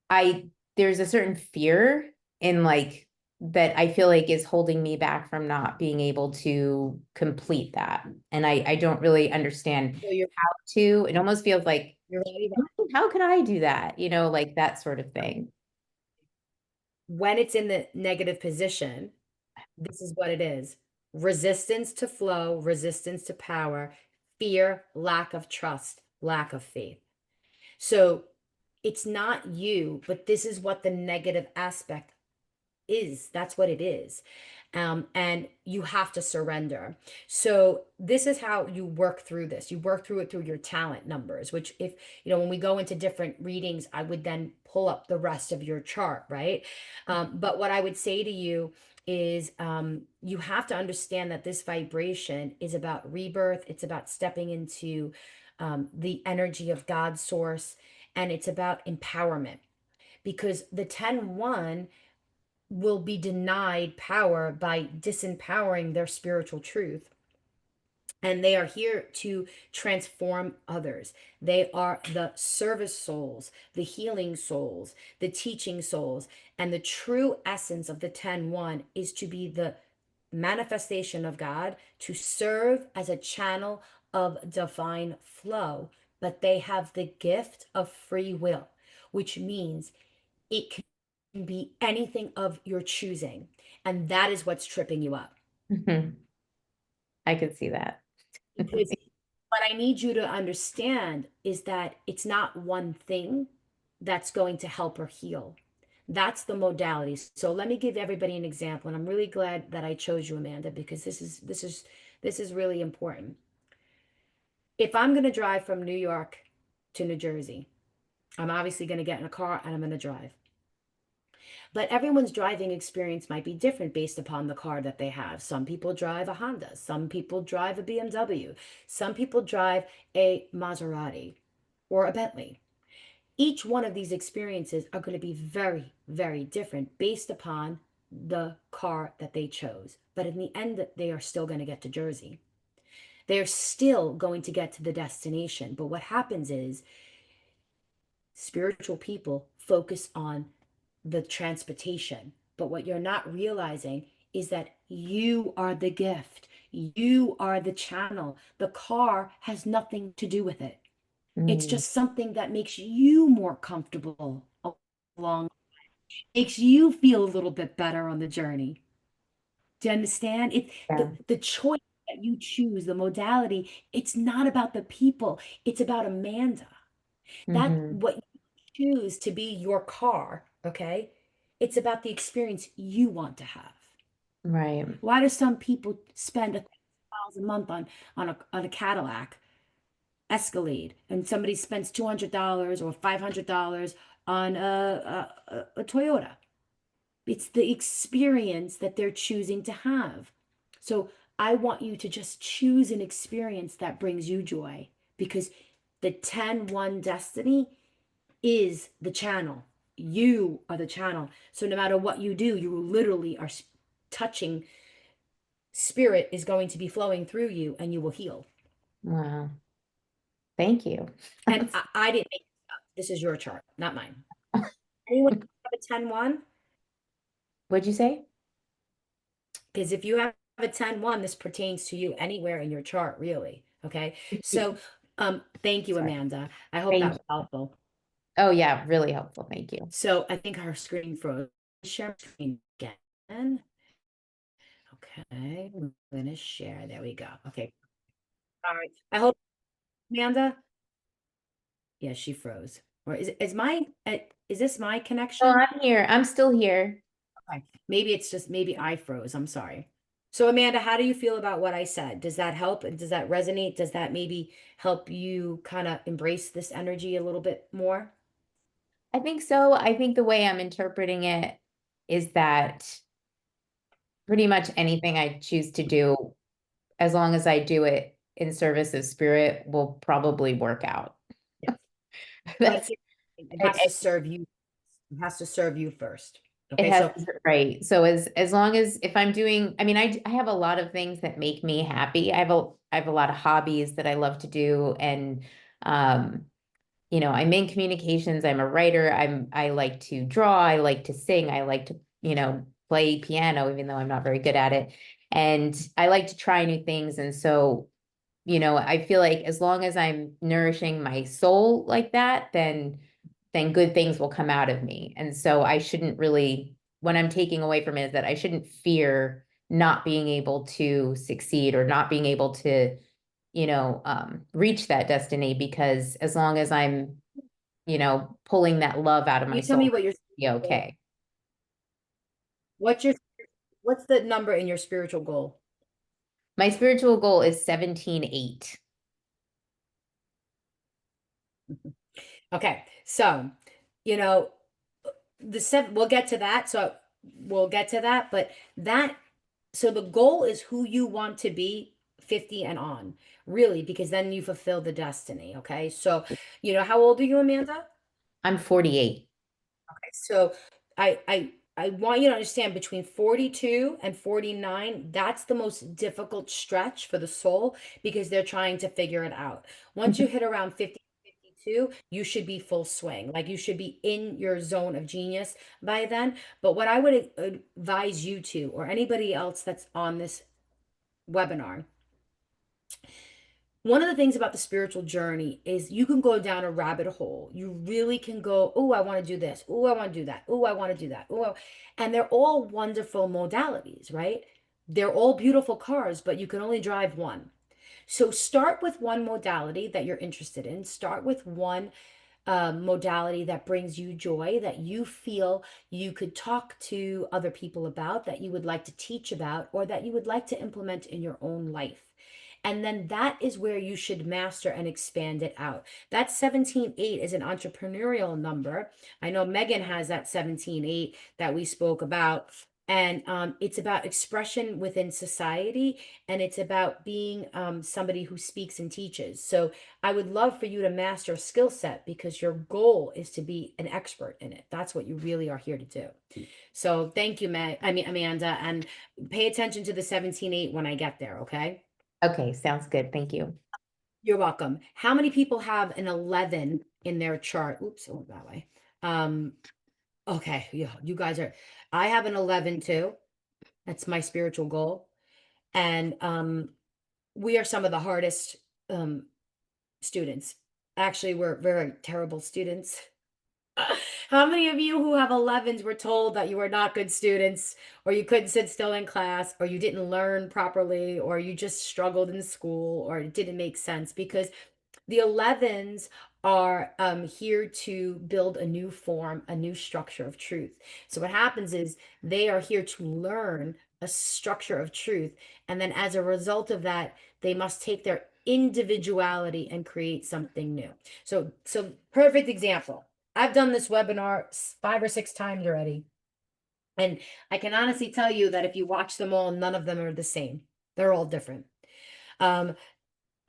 there's a certain fear in like that I feel like is holding me back from not being able to complete that. And I don't really understand So you're how to. It almost feels like, you're right. how could I do that? You know, like that sort of thing. When it's in the negative position, this is what it is. Resistance to flow, resistance to power, fear, lack of trust, lack of faith. So it's not you, but this is what the negative aspect is. That's what it is. And you have to surrender. So this is how you work through this. You work through it through your talent numbers, which if, when we go into different readings, I would then pull up the rest of your chart, right? But what I would say to you is you have to understand that this vibration is about rebirth. It's about stepping into the energy of God's source, and it's about empowerment because the 10-1 will be denied power by disempowering their spiritual truth. And they are here to transform others. They are the service souls, the healing souls, the teaching souls. And the true essence of the 10-1 is to be the manifestation of God, to serve as a channel of divine flow. But they have the gift of free will, which means it can be anything of your choosing. And that is what's tripping you up. Mhm. I could see that. Because what I need you to understand is that it's not one thing that's going to help or heal. That's the modalities. So let me give everybody an example. And I'm really glad that I chose you, Amanda, because this is really important. If I'm going to drive from New York to New Jersey, I'm obviously going to get in a car and I'm going to drive. But everyone's driving experience might be different based upon the car that they have. Some people drive a Honda, some people drive a BMW, some people drive a Maserati or a Bentley. Each one of these experiences are going to be very, very different based upon the car that they chose. But in the end, they are still going to get to Jersey. They're still going to get to the destination. But what happens is spiritual people focus on the transportation. But what you're not realizing is that you are the gift. You are the channel. The car has nothing to do with it. It's Mm, just something that makes you more comfortable along, makes you feel a little bit better on the journey. Do you understand? It yeah. the choice that you choose, the modality, it's not about the people. It's about Amanda. That Mhm. what you choose to be your car, okay? It's about the experience you want to have. Right. Why do some people spend $1,000 a month on a Cadillac Escalade, and somebody spends $200 or $500 on a Toyota? It's the experience that they're choosing to have. So I want you to just choose an experience that brings you joy, because the 10-1 destiny is the channel. You are the channel. So no matter what you do, you literally are touching. Spirit is going to be flowing through you and you will heal. Wow. Thank you. And I didn't make this up. This is your chart, not mine. Anyone have a 10-1? What'd you say? Because if you have a 10-1, this pertains to you anywhere in your chart, really. Okay. So thank you, Sorry. Amanda. I hope Thank that was helpful. Oh yeah, really helpful. Thank you. So I think our screen froze. Share screen again. Okay, I'm gonna share. There we go. Okay. All right. I hope, Amanda. Yeah, she froze. Or is this my Oh, connection? I'm here. I'm still here. Okay. Maybe it's just maybe I froze. I'm sorry. So Amanda, how do you feel about what I said? Does that help? And does that resonate? Does that maybe help you kind of embrace this energy a little bit more? I think so. I think the way I'm interpreting it is that pretty much anything I choose to do, as long as I do it in service of spirit, will probably work out. Yes. But That's it has to it, serve you. It has to serve you first. it Okay, has so right. So as long as if I'm doing, I mean, I have a lot of things that make me happy. I have a lot of hobbies that I love to do, and um, I'm in communications. I'm a writer. I like to draw. I like to sing. I like to play piano, even though I'm not very good at it. And I like to try new things. And so I feel like as long as I'm nourishing my soul like that, then good things will come out of me. And so I shouldn't really, what I'm taking away from it is that I shouldn't fear not being able to succeed or not being able to, reach that destiny, because as long as I'm, pulling that love out of my you tell me soul, what your be okay. what's your what's the number in your spiritual goal? My spiritual goal is 17.8. Okay, so you know the seven. We'll get to that. So we'll get to that, but that so the goal is who you want to be 50 and on, really, because then you fulfill the destiny. Okay, so how old are you, Amanda? I'm 48. Okay, so I want you to understand, between 42 and 49, that's the most difficult stretch for the soul, because they're trying to figure it out. Once you hit around 50, 52, you should be full swing. Like, you should be in your zone of genius by then. But what I would advise you to, or anybody else that's on this webinar, one of the things about the spiritual journey is you can go down a rabbit hole. You really can go, oh, I want to do this. Oh, I want to do that. Oh, I want to do that. Oh, and they're all wonderful modalities, right? They're all beautiful cars, but you can only drive one. So start with one modality that you're interested in. Start with one modality that brings you joy, that you feel you could talk to other people about, that you would like to teach about, or that you would like to implement in your own life. And then that is where you should master and expand it out. That 17.8 is an entrepreneurial number. I know Megan has that 17.8 that we spoke about. And it's about expression within society, and it's about being somebody who speaks and teaches. So I would love for you to master a skill set, because your goal is to be an expert in it. That's what you really are here to do. So thank you, Amanda, and pay attention to the 17.8 when I get there, okay? Okay, sounds good. Thank you. You're welcome. How many people have an 11 in their chart? Oops, I went that way. Okay, yeah, you guys are, I have an 11 too. That's my spiritual goal. And we are some of the hardest students. Actually, we're very terrible students. How many of you who have 11s were told that you were not good students, or you couldn't sit still in class, or you didn't learn properly, or you just struggled in school, or it didn't make sense? Because the 11s are here to build a new form, a new structure of truth. So what happens is they are here to learn a structure of truth. And then as a result of that, they must take their individuality and create something new. So perfect example. I've done this webinar 5 or 6 times already. And I can honestly tell you that if you watch them all, none of them are the same. They're all different. I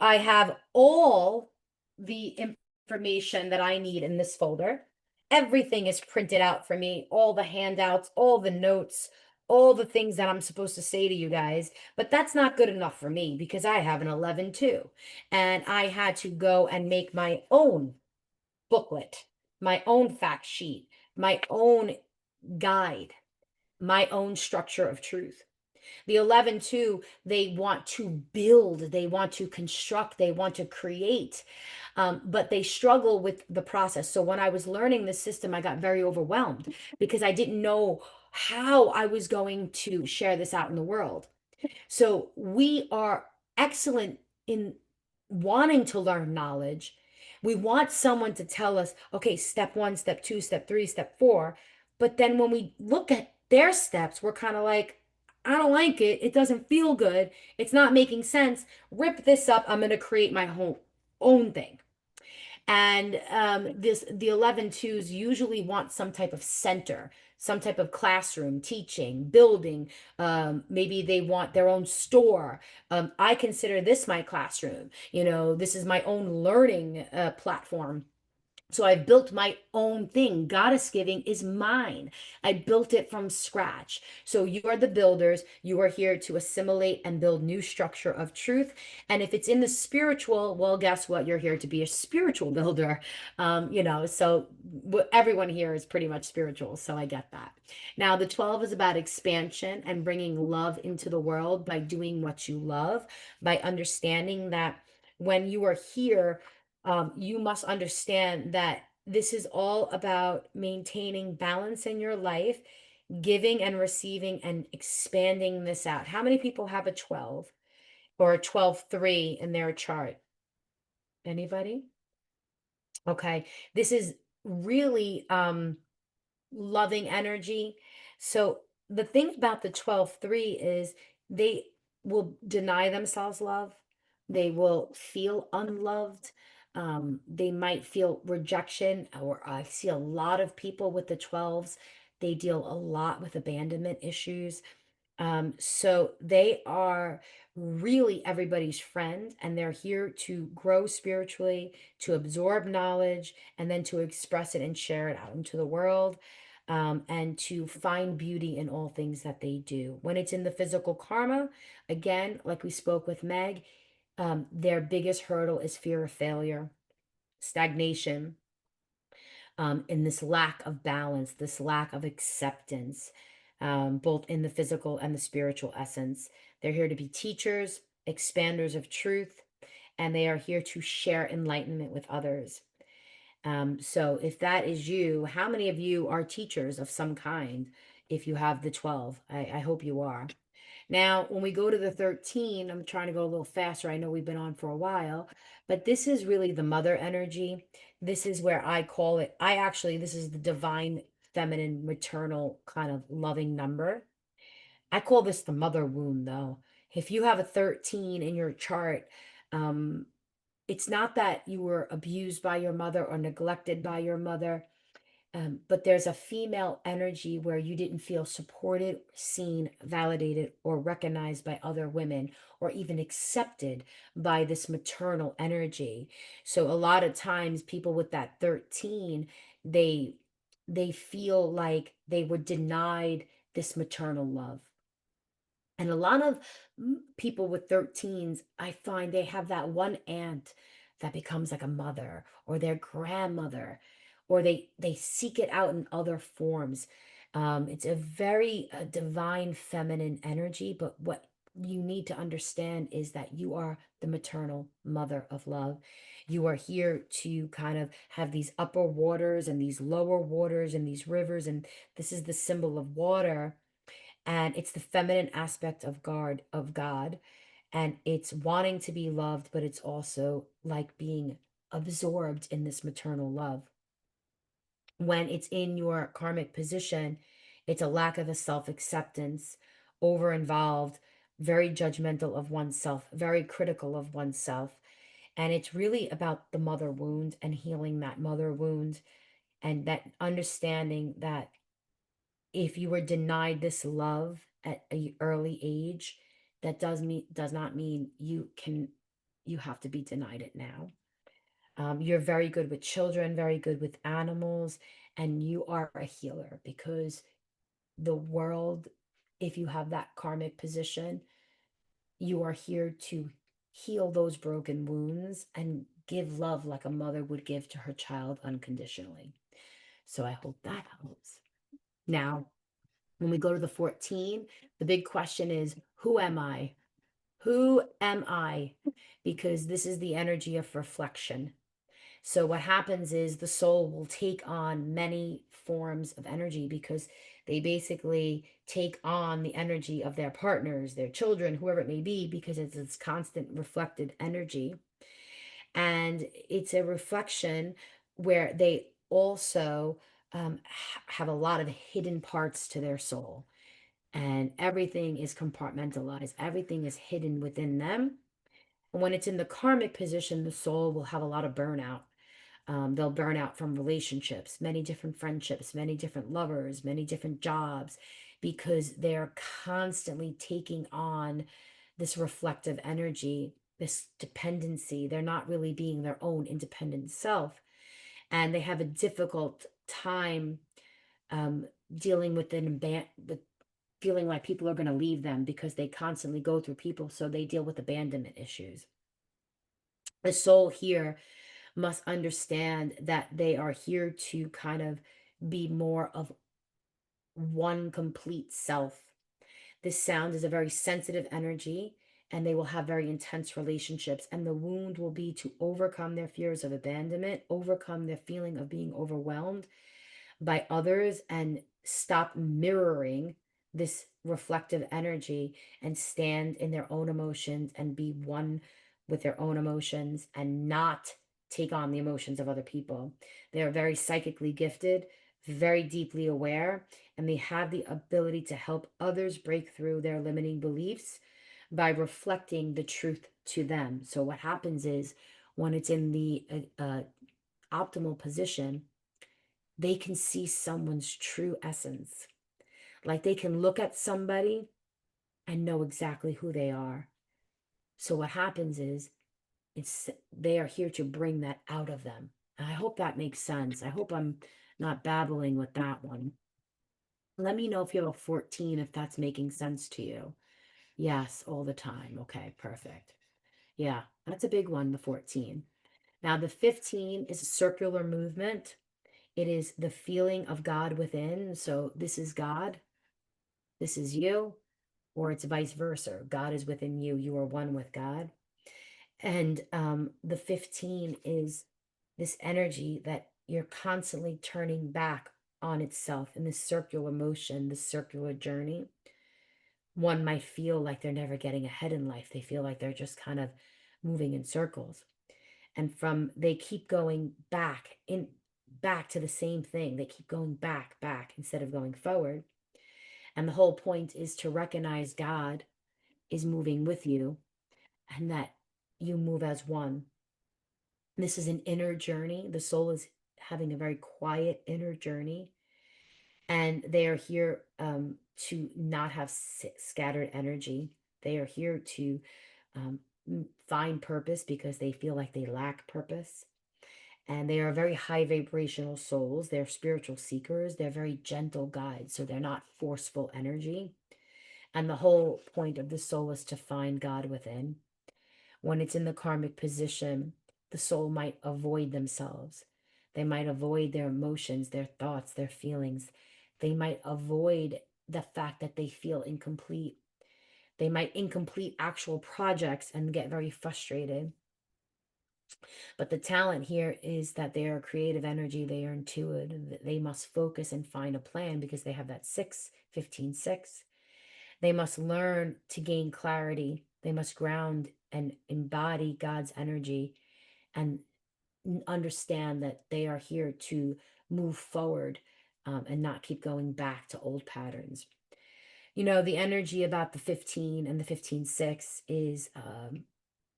have all the information that I need in this folder. Everything is printed out for me, all the handouts, all the notes, all the things that I'm supposed to say to you guys. But that's not good enough for me because I have an 11 too. And I had to go and make my own booklet, my own fact sheet, my own guide, my own structure of truth. The 11 too, they want to build, they want to construct, they want to create, but they struggle with the process. So when I was learning this system, I got very overwhelmed because I didn't know how I was going to share this out in the world. So we are excellent in wanting to learn knowledge. We want someone to tell us, okay, step 1, step 2, step 3, step 4. But then when we look at their steps, we're kind of like, I don't like it. It doesn't feel good. It's not making sense. Rip this up. I'm going to create my own thing. And the 11 twos usually want some type of center, some type of classroom, teaching, building. Maybe they want their own store. I consider this my classroom. This is my own learning platform. So I built my own thing. Goddess Giving is mine. I built it from scratch. So you are the builders. You are here to assimilate and build new structure of truth. And if it's in the spiritual, well, guess what? You're here to be a spiritual builder. So everyone here is pretty much spiritual. So I get that. Now, the 12 is about expansion and bringing love into the world by doing what you love, by understanding that when you are here, you must understand that this is all about maintaining balance in your life, giving and receiving and expanding this out. How many people have a 12 or a 12-3 in their chart? Anybody? Okay. This is really loving energy. So the thing about the 12-3 is they will deny themselves love. They will feel unloved. They might feel rejection, or I see a lot of people with the 12s. They deal a lot with abandonment issues. So they are really everybody's friend, and they're here to grow spiritually, to absorb knowledge, and then to express it and share it out into the world, and to find beauty in all things that they do. When it's in the physical karma, again, like we spoke with Meg, their biggest hurdle is fear of failure, stagnation, in this lack of balance, this lack of acceptance, both in the physical and the spiritual essence. They're here to be teachers, expanders of truth, and they are here to share enlightenment with others. So if that is you, how many of you are teachers of some kind? If you have the 12, I hope you are. Now, when we go to the 13, I'm trying to go a little faster. I know we've been on for a while, but this is really the mother energy. This is where I call it, this is the divine feminine maternal kind of loving number. I call this the mother wound, though. If you have a 13 in your chart, it's not that you were abused by your mother or neglected by your mother. But there's a female energy where you didn't feel supported, seen, validated, or recognized by other women, or even accepted by this maternal energy. So a lot of times people with that 13, they feel like they were denied this maternal love. And a lot of people with 13s, I find they have that one aunt that becomes like a mother or their grandmother, or they seek it out in other forms. It's a very divine feminine energy, but what you need to understand is that you are the maternal mother of love. You are here to kind of have these upper waters and these lower waters and these rivers, and this is the symbol of water, and it's the feminine aspect of God, and it's wanting to be loved, but it's also like being absorbed in this maternal love. When it's in your karmic position, it's a lack of a self-acceptance, over-involved, very judgmental of oneself, very critical of oneself. And it's really about the mother wound and healing that mother wound, and that understanding that if you were denied this love at an early age, that does not mean you have to be denied it now. You're very good with children, very good with animals, and you are a healer, because the world, if you have that karmic position, you are here to heal those broken wounds and give love like a mother would give to her child unconditionally. So I hope that helps. Now, when we go to the 14, the big question is, who am I? Who am I? Because this is the energy of reflection. So what happens is the soul will take on many forms of energy, because they basically take on the energy of their partners, their children, whoever it may be, because it's this constant reflected energy. And it's a reflection where they also have a lot of hidden parts to their soul. And everything is compartmentalized. Everything is hidden within them. And when it's in the karmic position, the soul will have a lot of burnout. They'll burn out from relationships, many different friendships, many different lovers, many different jobs, because they're constantly taking on this reflective energy, this dependency. They're not really being their own independent self. And they have a difficult time dealing with with feeling like people are going to leave them, because they constantly go through people. So they deal with abandonment issues. The soul here must understand that they are here to kind of be more of one complete self. This sound is a very sensitive energy, and they will have very intense relationships. And the wound will be to overcome their fears of abandonment, overcome their feeling of being overwhelmed by others, and stop mirroring this reflective energy and stand in their own emotions and be one with their own emotions and not take on the emotions of other people. They are very psychically gifted, very deeply aware, and they have the ability to help others break through their limiting beliefs by reflecting the truth to them. So what happens is, when it's in the optimal position, they can see someone's true essence. Like they can look at somebody and know exactly who they are. So what happens is, they are here to bring that out of them. And I hope that makes sense. I hope I'm not babbling with that one. Let me know if you have a 14, if that's making sense to you. Yes, all the time. Okay, perfect. Yeah, that's a big one, the 14. Now, the 15 is a circular movement. It is the feeling of God within. So this is God, this is you, or it's vice versa. God is within you. You are one with God. And the 15 is this energy that you're constantly turning back on itself in this circular motion, this circular journey. One might feel like they're never getting ahead in life. They feel like they're just kind of moving in circles. And they keep going back to the same thing. They keep going back instead of going forward. And the whole point is to recognize God is moving with you, and that you move as one. This is an inner journey. The soul is having a very quiet inner journey, and they are here to not have scattered energy. They are here to find purpose, because they feel like they lack purpose. And they are very high vibrational souls. They're spiritual seekers. They're very gentle guides. So they're not forceful energy. And the whole point of the soul is to find God within. When it's in the karmic position, the soul might avoid themselves. They might avoid their emotions, their thoughts, their feelings. They might avoid the fact that they feel incomplete. They might incomplete actual projects and get very frustrated. But the talent here is that they are creative energy, they are intuitive, they must focus and find a plan, because they have that 6. They must learn to gain clarity. They must ground and embody God's energy, and understand that they are here to move forward, and not keep going back to old patterns. You know, the energy about the 15 and the 15-6 is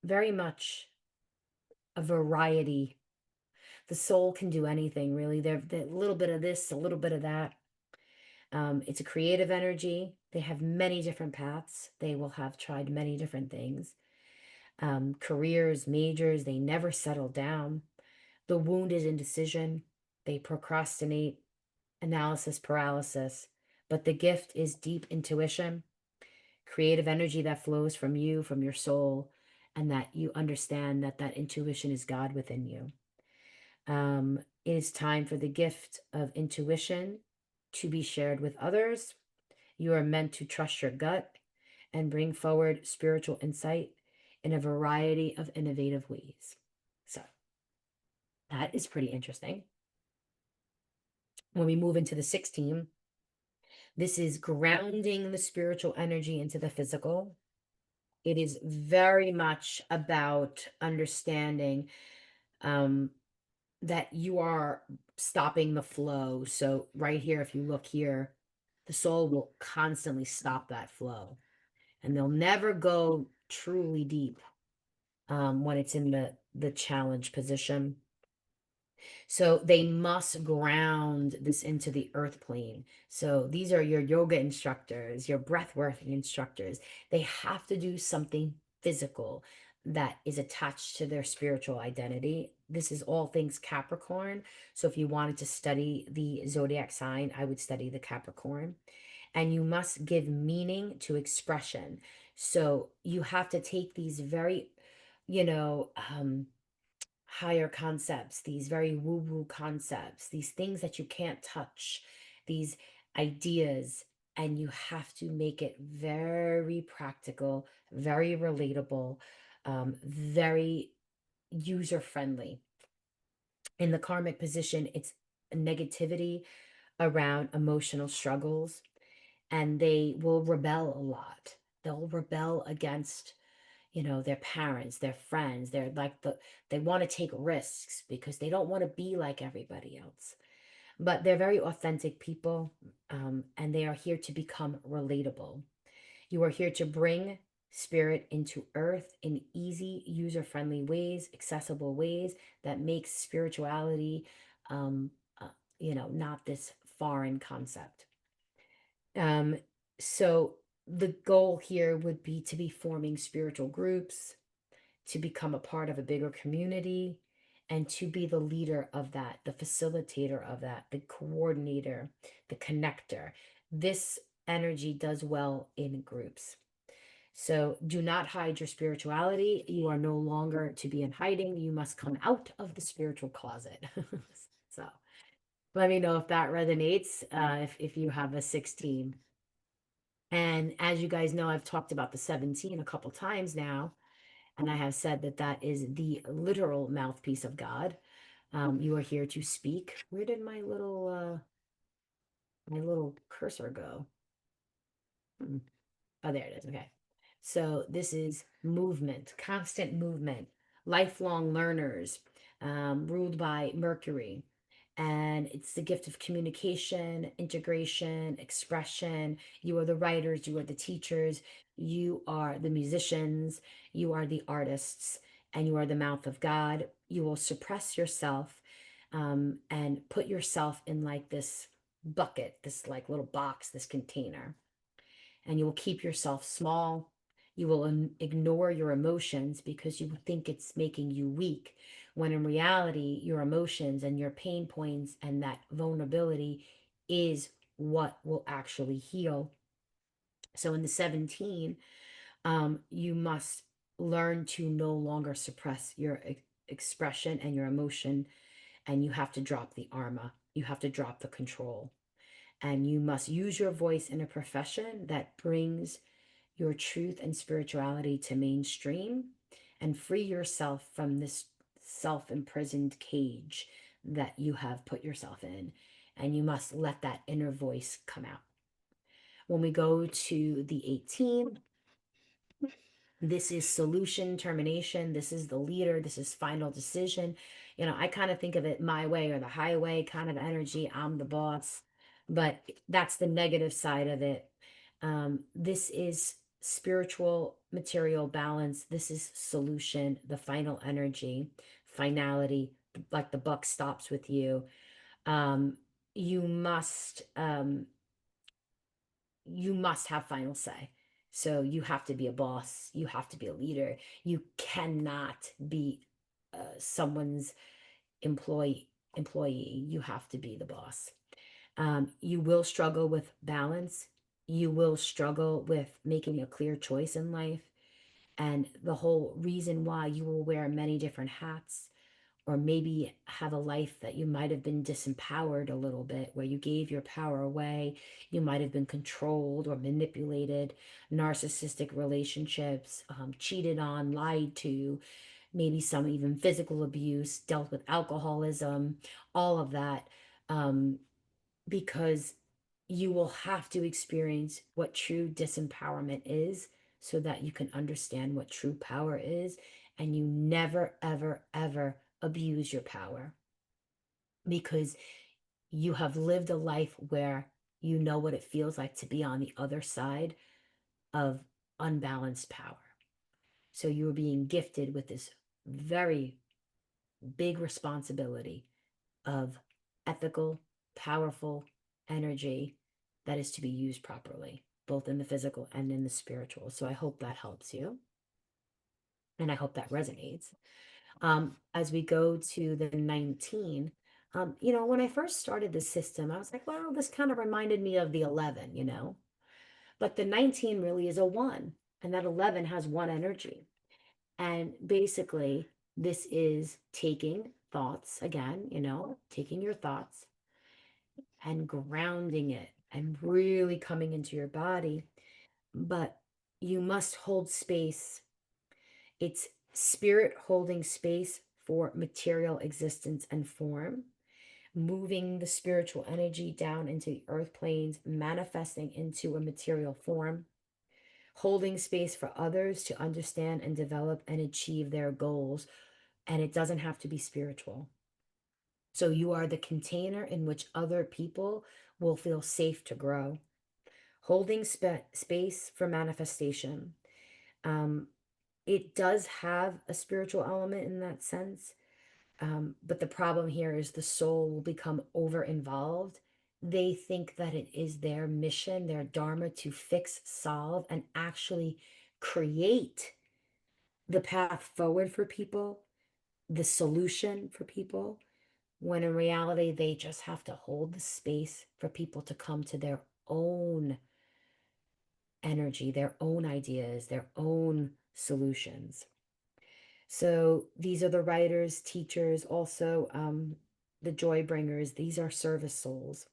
very much a variety. The soul can do anything, really. They're a little bit of this, a little bit of that. It's a creative energy. They have many different paths. They will have tried many different things. Careers, majors, they never settle down. The wound is indecision. They procrastinate, analysis paralysis. But the gift is deep intuition, creative energy that flows from you, from your soul, and that you understand that that intuition is God within you. It is time for the gift of intuition to be shared with others. You are meant to trust your gut and bring forward spiritual insight in a variety of innovative ways. So that is pretty interesting. When we move into the 16, this is grounding the spiritual energy into the physical. It is very much about understanding that you are stopping the flow. So right here, if you look here, the soul will constantly stop that flow, and they'll never go truly deep when it's in the challenge position. So they must ground this into the earth plane. So these are your yoga instructors, your breathwork instructors. They have to do something physical that is attached to their spiritual identity. This is all things Capricorn. So if you wanted to study the zodiac sign, I would study the Capricorn. And you must give meaning to expression. So you have to take these very, you know, higher concepts, these very woo-woo concepts, these things that you can't touch, these ideas, and you have to make it very practical, very relatable, very user-friendly. In the karmic position, it's negativity around emotional struggles, and they will rebel a lot. They'll rebel against, you know, their parents, their friends. They're like they want to take risks because they don't want to be like everybody else. But they're very authentic people, and they are here to become relatable. You are here to bring spirit into earth in easy, user-friendly ways, accessible ways that makes spirituality, um, uh, not this foreign concept. Um, so the goal here would be to be forming spiritual groups, to become a part of a bigger community, and to be the leader of that, the facilitator of that, the coordinator, the connector. This energy does well in groups. So do not hide your spirituality. You are no longer to be in hiding. You must come out of the spiritual closet. So let me know if that resonates, if you have a 16. And as you guys know, I've talked about the 17 a couple times now, and I have said that that is the literal mouthpiece of God. You are here to speak. Where did my little cursor go? Oh, there it is. Okay. So this is movement, constant movement, lifelong learners, ruled by Mercury. And it's the gift of communication, integration, expression. You are the writers, you are the teachers, you are the musicians, you are the artists, and you are the mouth of God. You will suppress yourself, and put yourself in like this bucket, this like little box, this container, and you will keep yourself small. You will ignore your emotions because you think it's making you weak, when in reality, your emotions and your pain points and that vulnerability is what will actually heal. So in the 17, you must learn to no longer suppress your expression and your emotion, and you have to drop the armor. You have to drop the control. And you must use your voice in a profession that brings your truth and spirituality to mainstream, and free yourself from this self-imprisoned cage that you have put yourself in. And you must let that inner voice come out. When we go to the 18, This is solution termination. This is the leader. This is final decision. You know, I kind of think of it my way or the highway kind of energy. I'm the boss, but that's the negative side of it. This is spiritual material balance. This is solution, the final energy, finality, like the buck stops with you. Um, you must um, you must have final say. So you have to be a boss. You have to be a leader. You cannot be someone's employee. You have to be the boss. You will struggle with balance. You will struggle with making a clear choice in life. And the whole reason why you will wear many different hats or maybe have a life that you might have been disempowered a little bit, where you gave your power away. You might have been controlled or manipulated, narcissistic relationships, cheated on, lied to, maybe some even physical abuse, dealt with alcoholism, all of that, um, because you will have to experience what true disempowerment is so that you can understand what true power is. And you never, ever, ever abuse your power because you have lived a life where you know what it feels like to be on the other side of unbalanced power. So you're being gifted with this very big responsibility of ethical, powerful energy that is to be used properly, both in the physical and in the spiritual. So I hope that helps you. And I hope that resonates. As we go to the 19, you know, when I first started the system, I was like, well, this kind of reminded me of the 11, you know, but the 19 really is a one, and that 11 has one energy. And basically, this is taking thoughts again, you know, taking your thoughts and grounding it and really coming into your body. But you must hold space. It's spirit holding space for material existence and form, moving the spiritual energy down into the earth planes, manifesting into a material form, holding space for others to understand and develop and achieve their goals. And it doesn't have to be spiritual. So you are the container in which other people will feel safe to grow, holding space for manifestation. Um, it does have a spiritual element in that sense. But the problem here is the soul will become over involved. They think that it is their mission, their dharma to fix, solve, and actually create the path forward for people, the solution for people, when in reality, they just have to hold the space for people to come to their own energy, their own ideas, their own solutions. So these are the writers, teachers, also the joy bringers. These are service souls.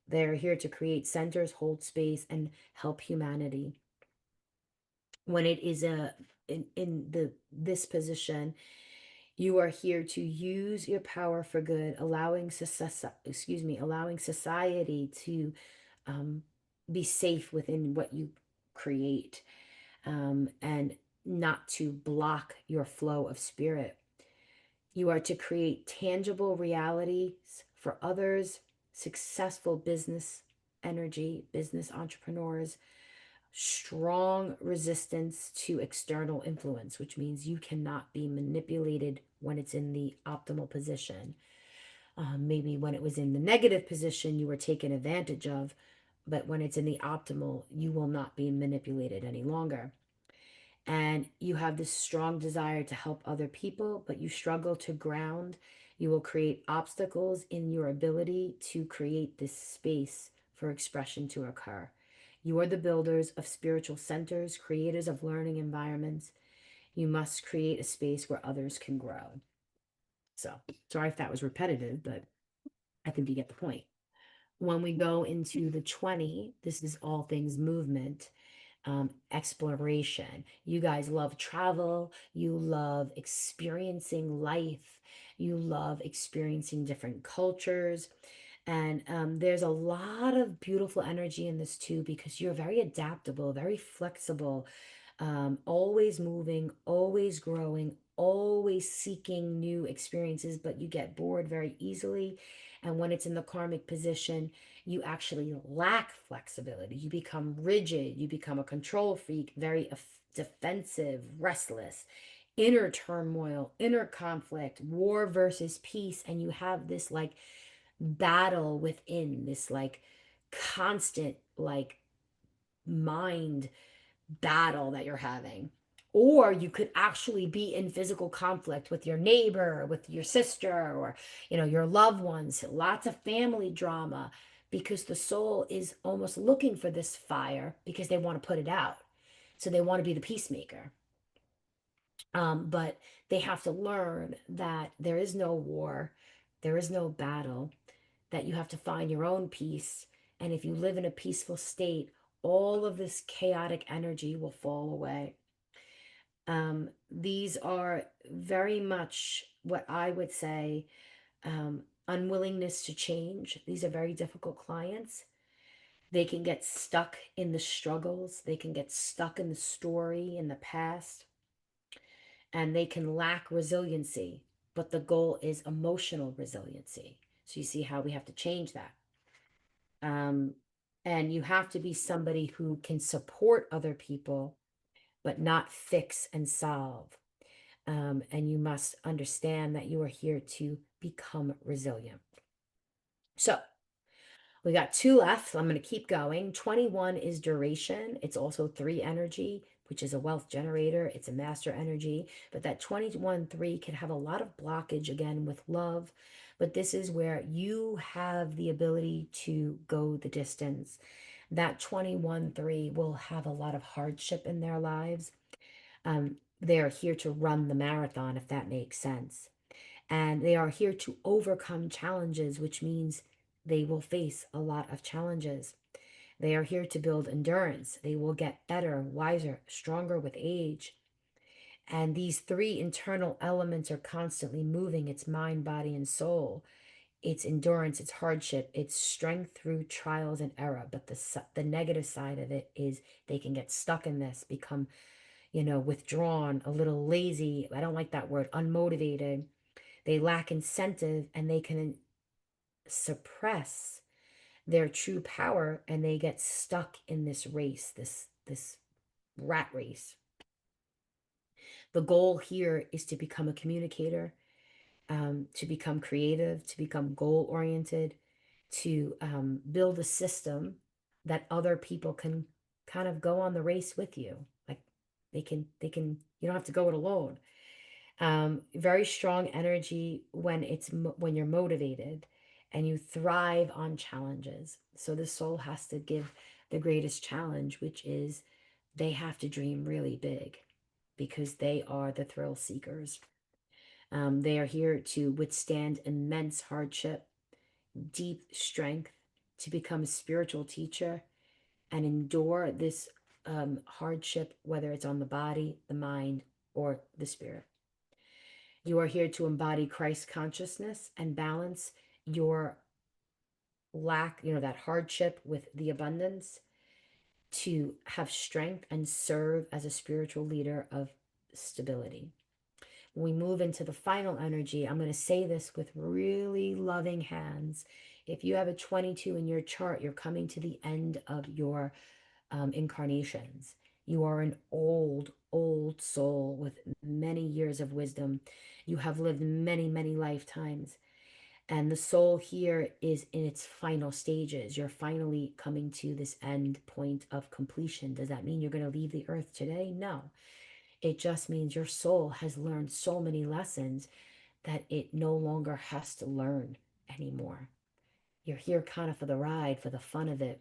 They're here to create centers, hold space, and help humanity. When it is in this position, you are here to use your power for good, allowing allowing society to be safe within what you create, and not to block your flow of spirit. You are to create tangible realities for others, successful business energy, business entrepreneurs, strong resistance to external influence, which means you cannot be manipulated when it's in the optimal position. Maybe when it was in the negative position, you were taken advantage of, but when it's in the optimal, you will not be manipulated any longer. And you have this strong desire to help other people, but you struggle to ground. You will create obstacles in your ability to create this space for expression to occur. You are the builders of spiritual centers, creators of learning environments. You must create a space where others can grow. So, sorry if that was repetitive, but I think you get the point. When we go into the 20, this is all things movement, exploration. You guys love travel. You love experiencing life. You love experiencing different cultures. And there's a lot of beautiful energy in this too, because you're very adaptable, very flexible. always moving, always growing, always seeking new experiences, but you get bored very easily. And when it's in the karmic position, you actually lack flexibility. You become rigid, you become a control freak, very defensive, restless, inner turmoil, inner conflict, war versus peace. And you have this like battle within, this like constant like mind battle that you're having. Or you could actually be in physical conflict with your neighbor, with your sister, or your loved ones. Lots of family drama, because the soul is almost looking for this fire because they want to put it out. So they want to be the peacemaker. But they have to learn that there is no war, there is no battle, that you have to find your own peace. And if you live in a peaceful state, all of this chaotic energy will fall away. These are very much what I would say, unwillingness to change. These are very difficult clients. They can get stuck in the struggles, they can get stuck in the story, in the past, and they can lack resiliency. But the goal is emotional resiliency. So you see how we have to change that. And you have to be somebody who can support other people, but not fix and solve. And you must understand that you are here to become resilient. So we got 2 left. I'm going to keep going. 21 is duration. It's also 3 energy, which is a wealth generator. It's a master energy. But that 21-3 can have a lot of blockage again with love. But this is where you have the ability to go the distance. That 21-3 will have a lot of hardship in their lives. They are here to run the marathon, if that makes sense. And they are here to overcome challenges, which means they will face a lot of challenges. They are here to build endurance. They will get better, wiser, stronger with age. And these 3 internal elements are constantly moving. It's mind, body, and soul. It's endurance, it's hardship, it's strength through trials and error. But the negative side of it is they can get stuck in this, become, withdrawn, a little lazy. I don't like that word, unmotivated. They lack incentive, and they can suppress their true power, and they get stuck in this race, this rat race. The goal here is to become a communicator, to become creative, to become goal oriented, to build a system that other people can kind of go on the race with you. Like they can, you don't have to go it alone. Very strong energy when when you're motivated, and you thrive on challenges. So the soul has to give the greatest challenge, which is they have to dream really big, because they are the thrill seekers. They are here to withstand immense hardship, deep strength, to become a spiritual teacher and endure this hardship, whether it's on the body, the mind, or the spirit. You are here to embody Christ consciousness and balance your lack, that hardship with the abundance, to have strength and serve as a spiritual leader of stability. When we move into the final energy, I'm going to say this with really loving hands. If you have a 22 in your chart, you're coming to the end of your incarnations. You are an old, old soul with many years of wisdom. You have lived many, many lifetimes. And the soul here is in its final stages. You're finally coming to this end point of completion. Does that mean you're going to leave the earth today? No. It just means your soul has learned so many lessons that it no longer has to learn anymore. You're here kind of for the ride, for the fun of it.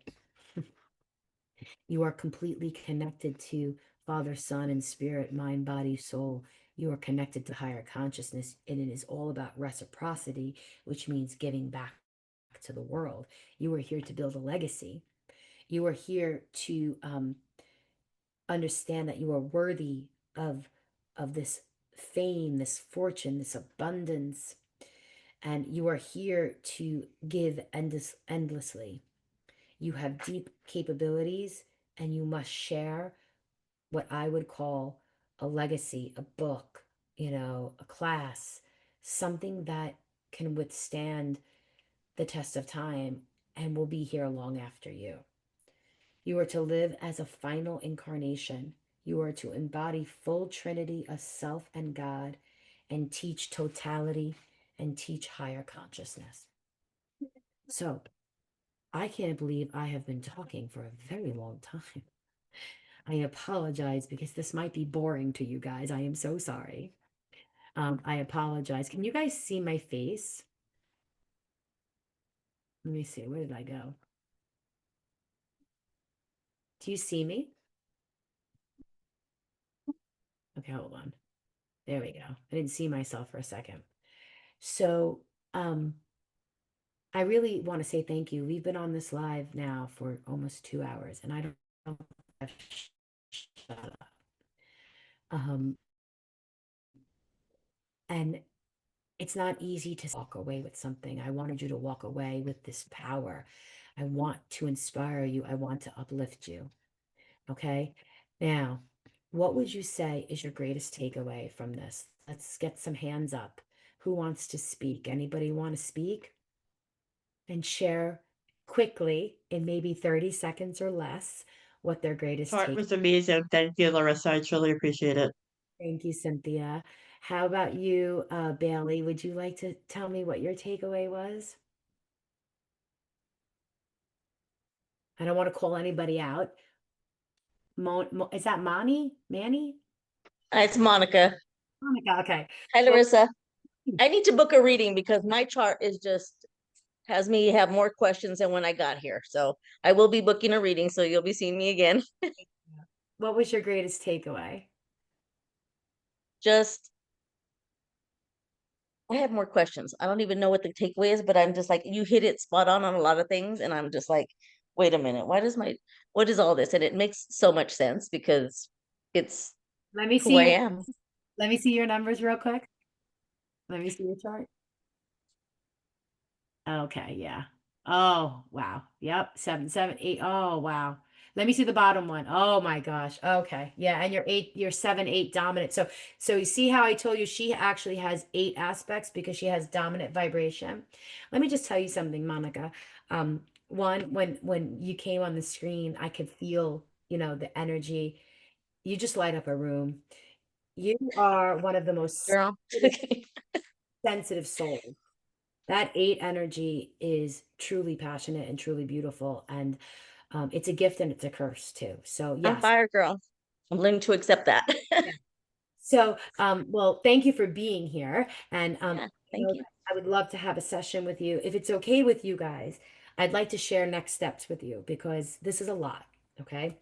You are completely connected to Father, Son, and Spirit, mind, body, soul. You are connected to higher consciousness, and it is all about reciprocity, which means giving back to the world. You are here to build a legacy. You are here to understand that you are worthy of this fame, this fortune, this abundance, and you are here to give endlessly. You have deep capabilities, and you must share what I would call a legacy, a book, a class, something that can withstand the test of time and will be here long after you. You are to live as a final incarnation. You are to embody full trinity of self and God and teach totality and teach higher consciousness. So I can't believe I have been talking for a very long time. I apologize because this might be boring to you guys. I am so sorry. I apologize. Can you guys see my face? Let me see. Where did I go? Do you see me? Okay, hold on. There we go. I didn't see myself for a second. So, I really want to say thank you. We've been on this live now for almost 2 hours, and I don't have shut up. And it's not easy to walk away with something. I wanted you to walk away with this power. I want to inspire you. I want to uplift you. Okay. Now, what would you say is your greatest takeaway from this? Let's get some hands up. Who wants to speak? Anybody want to speak? And share quickly in maybe 30 seconds or less what their greatest Part take. was amazing. Thank you, Larissa. I truly appreciate it. Thank you, Cynthia. How about you, Bailey? Would you like to tell me what your takeaway was? I don't want to call anybody out. Is that Manny? It's Monica. Monica, okay. Hi, Well, Larissa. I need to book a reading because my chart is just has me have more questions than when I got here. So I will be booking a reading, so you'll be seeing me again. what was your greatest takeaway? Just I have more questions. I don't even know what the takeaway is, but I'm just like, you hit it spot on a lot of things, and I'm just like, wait a minute, what is all this? And it makes so much sense because it's Let me who see I your, am. let me see your numbers real quick. Let me see your chart. Okay, yeah. Oh, wow. Yep. 7, 7, 8. Oh, wow. Let me see the bottom one. Oh my gosh. Okay. Yeah, and you're 7, 8 dominant. So you see how I told you she actually has 8 aspects because she has dominant vibration. Let me just tell you something, Monica. One, when you came on the screen, I could feel, the energy. You just light up a room. You are one of the most Girl. sensitive souls. That 8 energy is truly passionate and truly beautiful. And it's a gift and it's a curse too. So I'm yes. fire girl. I'm learning to accept that. Yeah. So well, thank you for being here. And Yeah, thank you. I would love to have a session with you. If it's okay with you guys, I'd like to share next steps with you because this is a lot. Okay.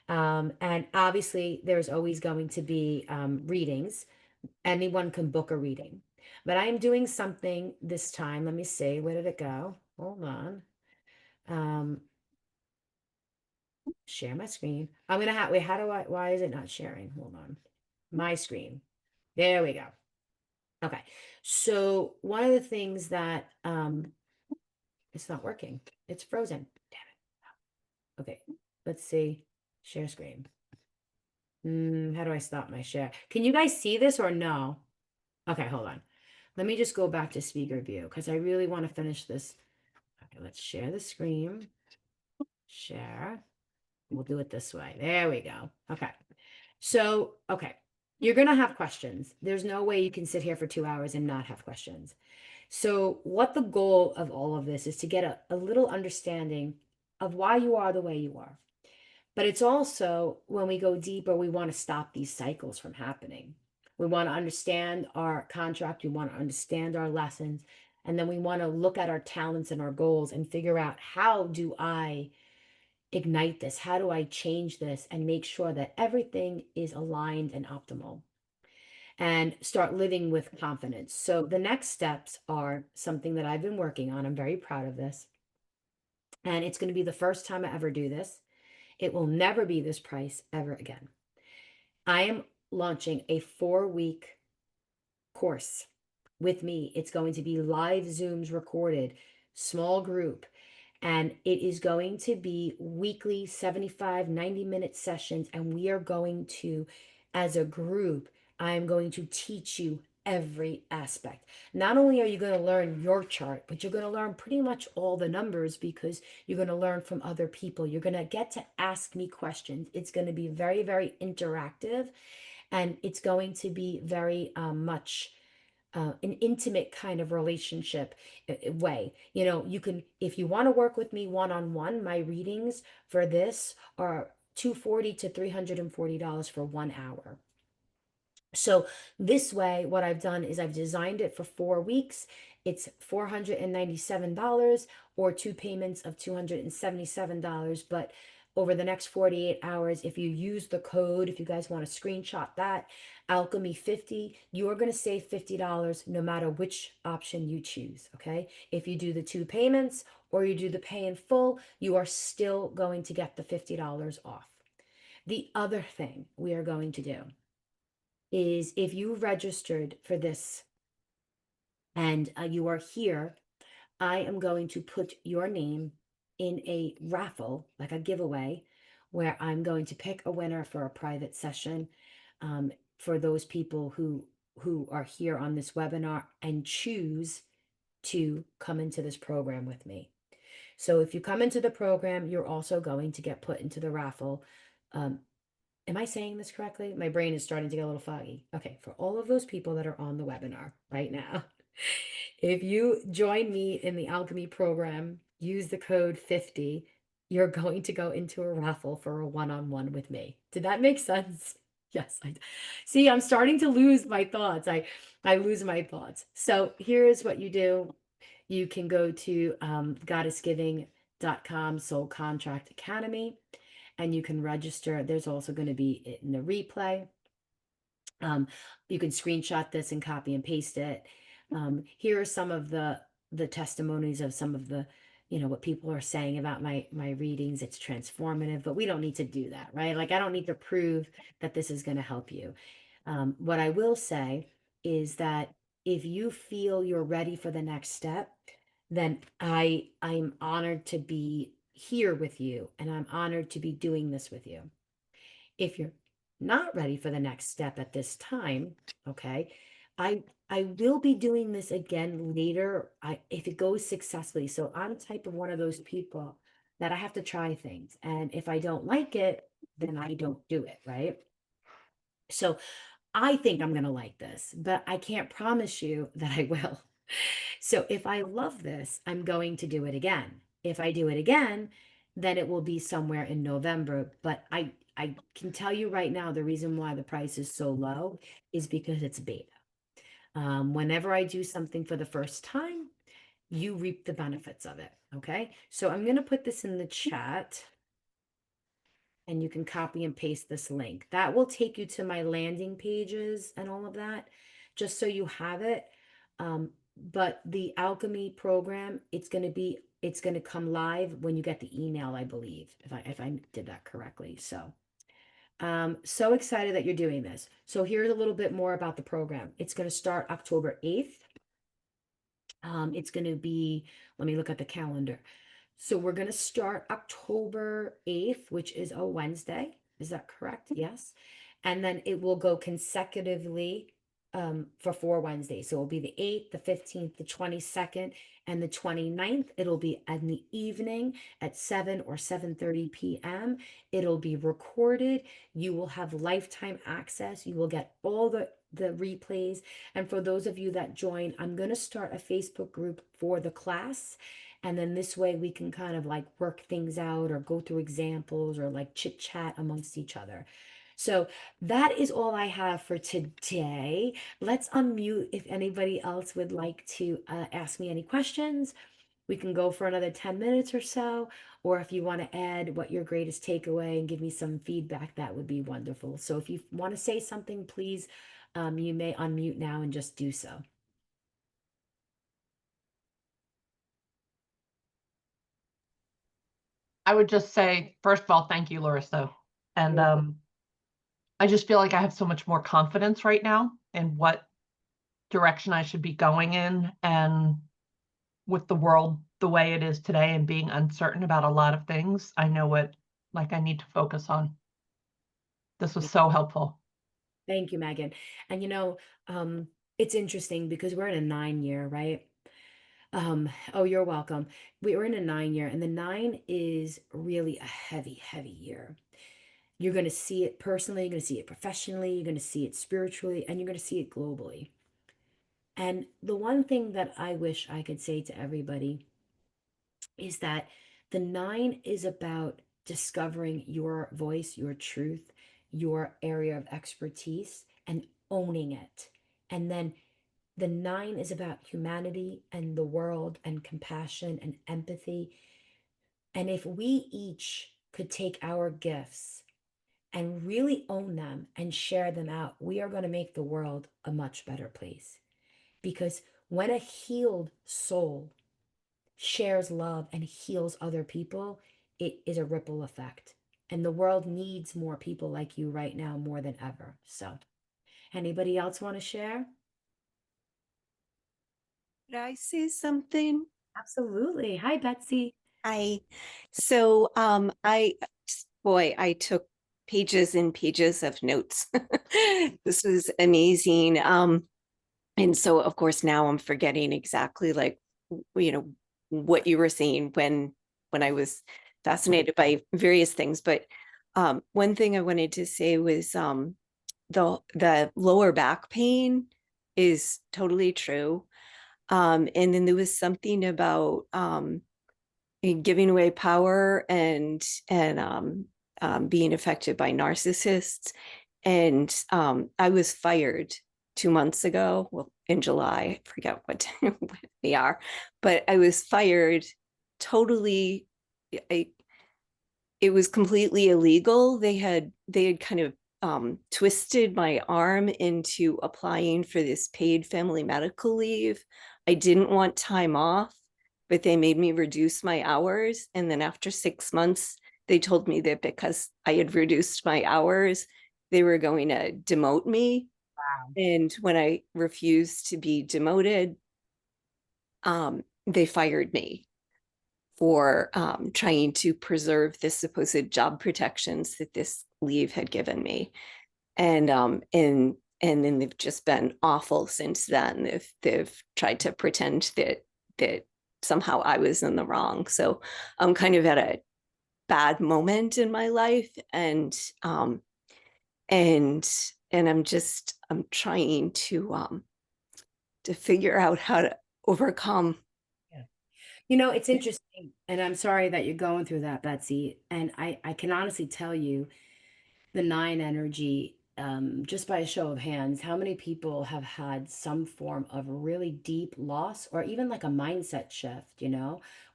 And obviously there's always going to be readings. Anyone can book a reading. But I'm doing something this time. Let me see. Where did it go? Hold on. Share my screen. I'm gonna have wait, why is it not sharing? Hold on. My screen. There we go. Okay. So one of the things that it's not working. It's frozen. Damn it. Okay. Let's see. Share screen. How do I stop my share? Can you guys see this or no? Okay, hold on. Let me just go back to speaker view because I really want to finish this. Okay, let's share the screen. Share. We'll do it this way. There we go. Okay. So, okay. You're going to have questions. There's no way you can sit here for 2 hours and not have questions. So, what the goal of all of this is to get a little understanding of why you are the way you are. But it's also when we go deeper, we want to stop these cycles from happening. We want to understand our contract, we want to understand our lessons, and then we want to look at our talents and our goals and figure out how do I ignite this? How do I change this and make sure that everything is aligned and optimal? And start living with confidence. So the next steps are something that I've been working on. I'm very proud of this. And it's going to be the first time I ever do this. It will never be this price ever again. I am launching a 4-week course with me. It's going to be live Zooms recorded, small group. And it is going to be weekly 75, 90-minute sessions. And we are going to, as a group, I am going to teach you every aspect. Not only are you going to learn your chart, but you're going to learn pretty much all the numbers because you're going to learn from other people. You're going to get to ask me questions. It's going to be very, very interactive, and it's going to be very much an intimate kind of relationship way. You know, you can, if you want to work with me one-on-one, my readings for this are $240 to $340 for 1 hour. So this way, what I've done is I've designed it for 4 weeks. It's $497 or 2 payments of $277. But over the next 48 hours, if you use the code, if you guys want to screenshot that, Alchemy50, you're going to save $50 no matter which option you choose. Okay. If you do the 2 payments or you do the pay in full, you are still going to get the $50 off. The other thing we are going to do is if you registered for this and you are here, I am going to put your name in a raffle, like a giveaway, where I'm going to pick a winner for a private session for those people who are here on this webinar and choose to come into this program with me. So if you come into the program, you're also going to get put into the raffle. Am I saying this correctly? My brain is starting to get a little foggy. Okay, for all of those people that are on the webinar right now, if you join me in the Alchemy program, use the code 50, you're going to go into a raffle for a one-on-one with me. Did that make sense? Yes. See, I'm starting to lose my thoughts. I lose my thoughts. So here's what you do. You can go to goddessgiving.com Soul Contract Academy, and you can register. There's also going to be in the replay. You can screenshot this and copy and paste it. Here are some of the testimonies of some of the, what people are saying about my readings. It's transformative, but we don't need to do that, right? Like, I don't need to prove that this is going to help you. What I will say is that if you feel you're ready for the next step, then I'm honored to be here with you, and I'm honored to be doing this with you. If you're not ready for the next step at this time, okay, I will be doing this again later if it goes successfully. So I'm type of one of those people that I have to try things, and if I don't like it, then I don't do it, right? So I think I'm going to like this, but I can't promise you that I will. So if I love this, I'm going to do it again. If I do it again, then it will be somewhere in November. But I can tell you right now, the reason why the price is so low is because it's beta. Whenever I do something for the first time, you reap the benefits of it. Okay. So I'm going to put this in the chat, and you can copy and paste this link. That will take you to my landing pages and all of that, just so you have it. But the Alchemy program, it's going to come live when you get the email, I believe, if I did that correctly. So so excited that you're doing this. So here's a little bit more about the program. It's going to start October 8th. It's going to be, let me look at the calendar. So we're going to start October 8th, which is a Wednesday. Is that correct? Yes. And then it will go consecutively for 4 Wednesdays. So it'll be the 8th, the 15th, the 22nd, and the 29th. It'll be in the evening at 7 or 7:30 p.m. It'll be recorded. You will have lifetime access. You will get all the replays. And for those of you that join, I'm going to start a Facebook group for the class. And then this way we can kind of like work things out or go through examples or like chit chat amongst each other. So that is all I have for today. Let's unmute if anybody else would like to ask me any questions. We can go for another 10 minutes or so. Or if you want to add what your greatest takeaway and give me some feedback, that would be wonderful. So if you want to say something, please, you may unmute now and just do so. I would just say, first of all, thank you, Larissa. And I just feel like I have so much more confidence right now in what direction I should be going in. And with the world the way it is today and being uncertain about a lot of things, I know what like I need to focus on. This was so helpful. Thank you, Megan. And it's interesting because we're in a 9 year, right? Oh, you're welcome. We were in a 9 year, and the 9 is really a heavy, heavy year. You're going to see it personally, you're going to see it professionally, you're going to see it spiritually, and you're going to see it globally. And the one thing that I wish I could say to everybody is that the 9 is about discovering your voice, your truth, your area of expertise, and owning it. And then the 9 is about humanity and the world and compassion and empathy. And if we each could take our gifts and really own them and share them out, we are going to make the world a much better place. Because when a healed soul shares love and heals other people, it is a ripple effect. And the world needs more people like you right now more than ever. So, anybody else want to share? Could I say something? Absolutely. Hi, Betsy. I boy, I took pages and pages of notes. This was amazing. And so of course now I'm forgetting exactly like what you were saying when I was fascinated by various things. But one thing I wanted to say was the lower back pain is totally true. And then there was something about giving away power and being affected by narcissists. And I was fired 2 months ago, well, in July, I forget what we are, but I was fired totally. It was completely illegal. They had kind of twisted my arm into applying for this paid family medical leave. I didn't want time off, but they made me reduce my hours. And then after 6 months, they told me that because I had reduced my hours, they were going to demote me. Wow. And when I refused to be demoted, they fired me for trying to preserve the supposed job protections that this leave had given me. And then they've just been awful since then. They've tried to pretend that somehow I was in the wrong. So I'm kind of at a bad moment in my life, and I'm trying to figure out how to overcome. It's interesting, and I'm sorry that you're going through that, Betsy. And I can honestly tell you the 9 energy, just by a show of hands, how many people have had some form of really deep loss or even like a mindset shift,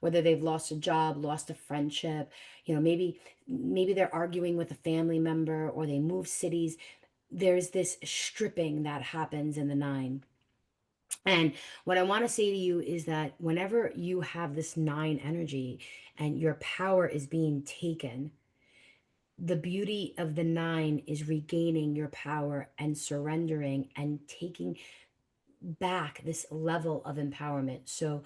whether they've lost a job, lost a friendship, maybe they're arguing with a family member or they move cities. There's this stripping that happens in the 9. And what I want to say to you is that whenever you have this 9 energy and your power is being taken, the beauty of the 9 is regaining your power and surrendering and taking back this level of empowerment. So,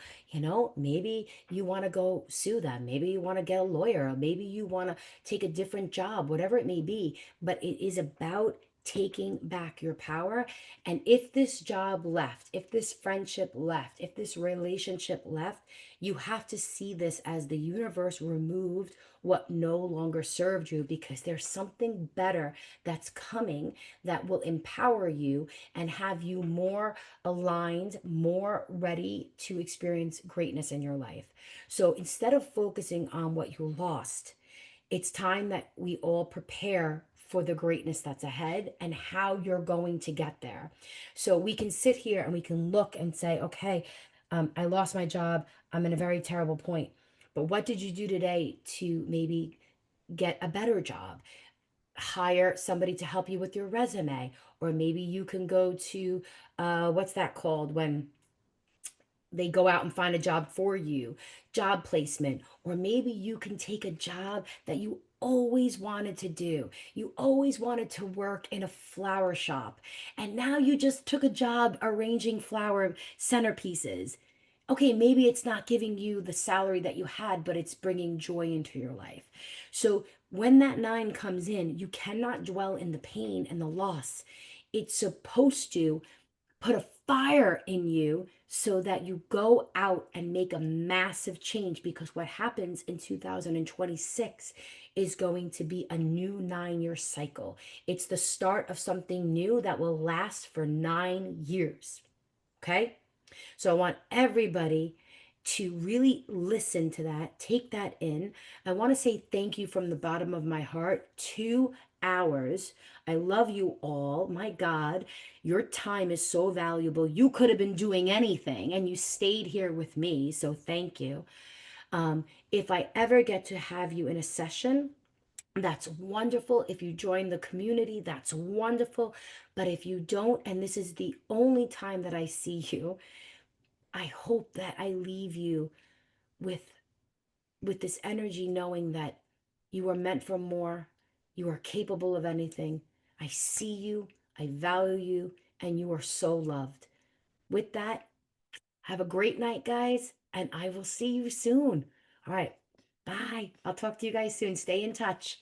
maybe you want to go sue them. Maybe you want to get a lawyer. Maybe you want to take a different job, whatever it may be. But it is about taking back your power. And if this job left, if this friendship left, if this relationship left, you have to see this as the universe removed what no longer served you, because there's something better that's coming that will empower you and have you more aligned, more ready to experience greatness in your life. So instead of focusing on what you lost, it's time that we all prepare for the greatness that's ahead and how you're going to get there. So we can sit here and we can look and say, okay, I lost my job. I'm in a very terrible point. But what did you do today to maybe get a better job? Hire somebody to help you with your resume, or maybe you can go to what's that called when they go out and find a job for you, job placement. Or maybe you can take a job that you always wanted to do. You always wanted to work in a flower shop, and now you just took a job arranging flower centerpieces. Okay, maybe it's not giving you the salary that you had, but it's bringing joy into your life. So when that 9 comes in, you cannot dwell in the pain and the loss. It's supposed to put a fire in you so that you go out and make a massive change, because what happens in 2026 is going to be a new 9-year cycle. It's the start of something new that will last for 9 years. Okay? So I want everybody to really listen to that, take that in. I want to say thank you from the bottom of my heart. 2 hours. I love you all. My God, your time is so valuable. You could have been doing anything and you stayed here with me. So thank you. If I ever get to have you in a session, that's wonderful. If you join the community, that's wonderful. But if you don't, and this is the only time that I see you, I hope that I leave you with this energy, knowing that you are meant for more. You are capable of anything. I see you, I value you, and you are so loved. With that, have a great night, guys, and I will see you soon. All right. Bye. I'll talk to you guys soon. Stay in touch.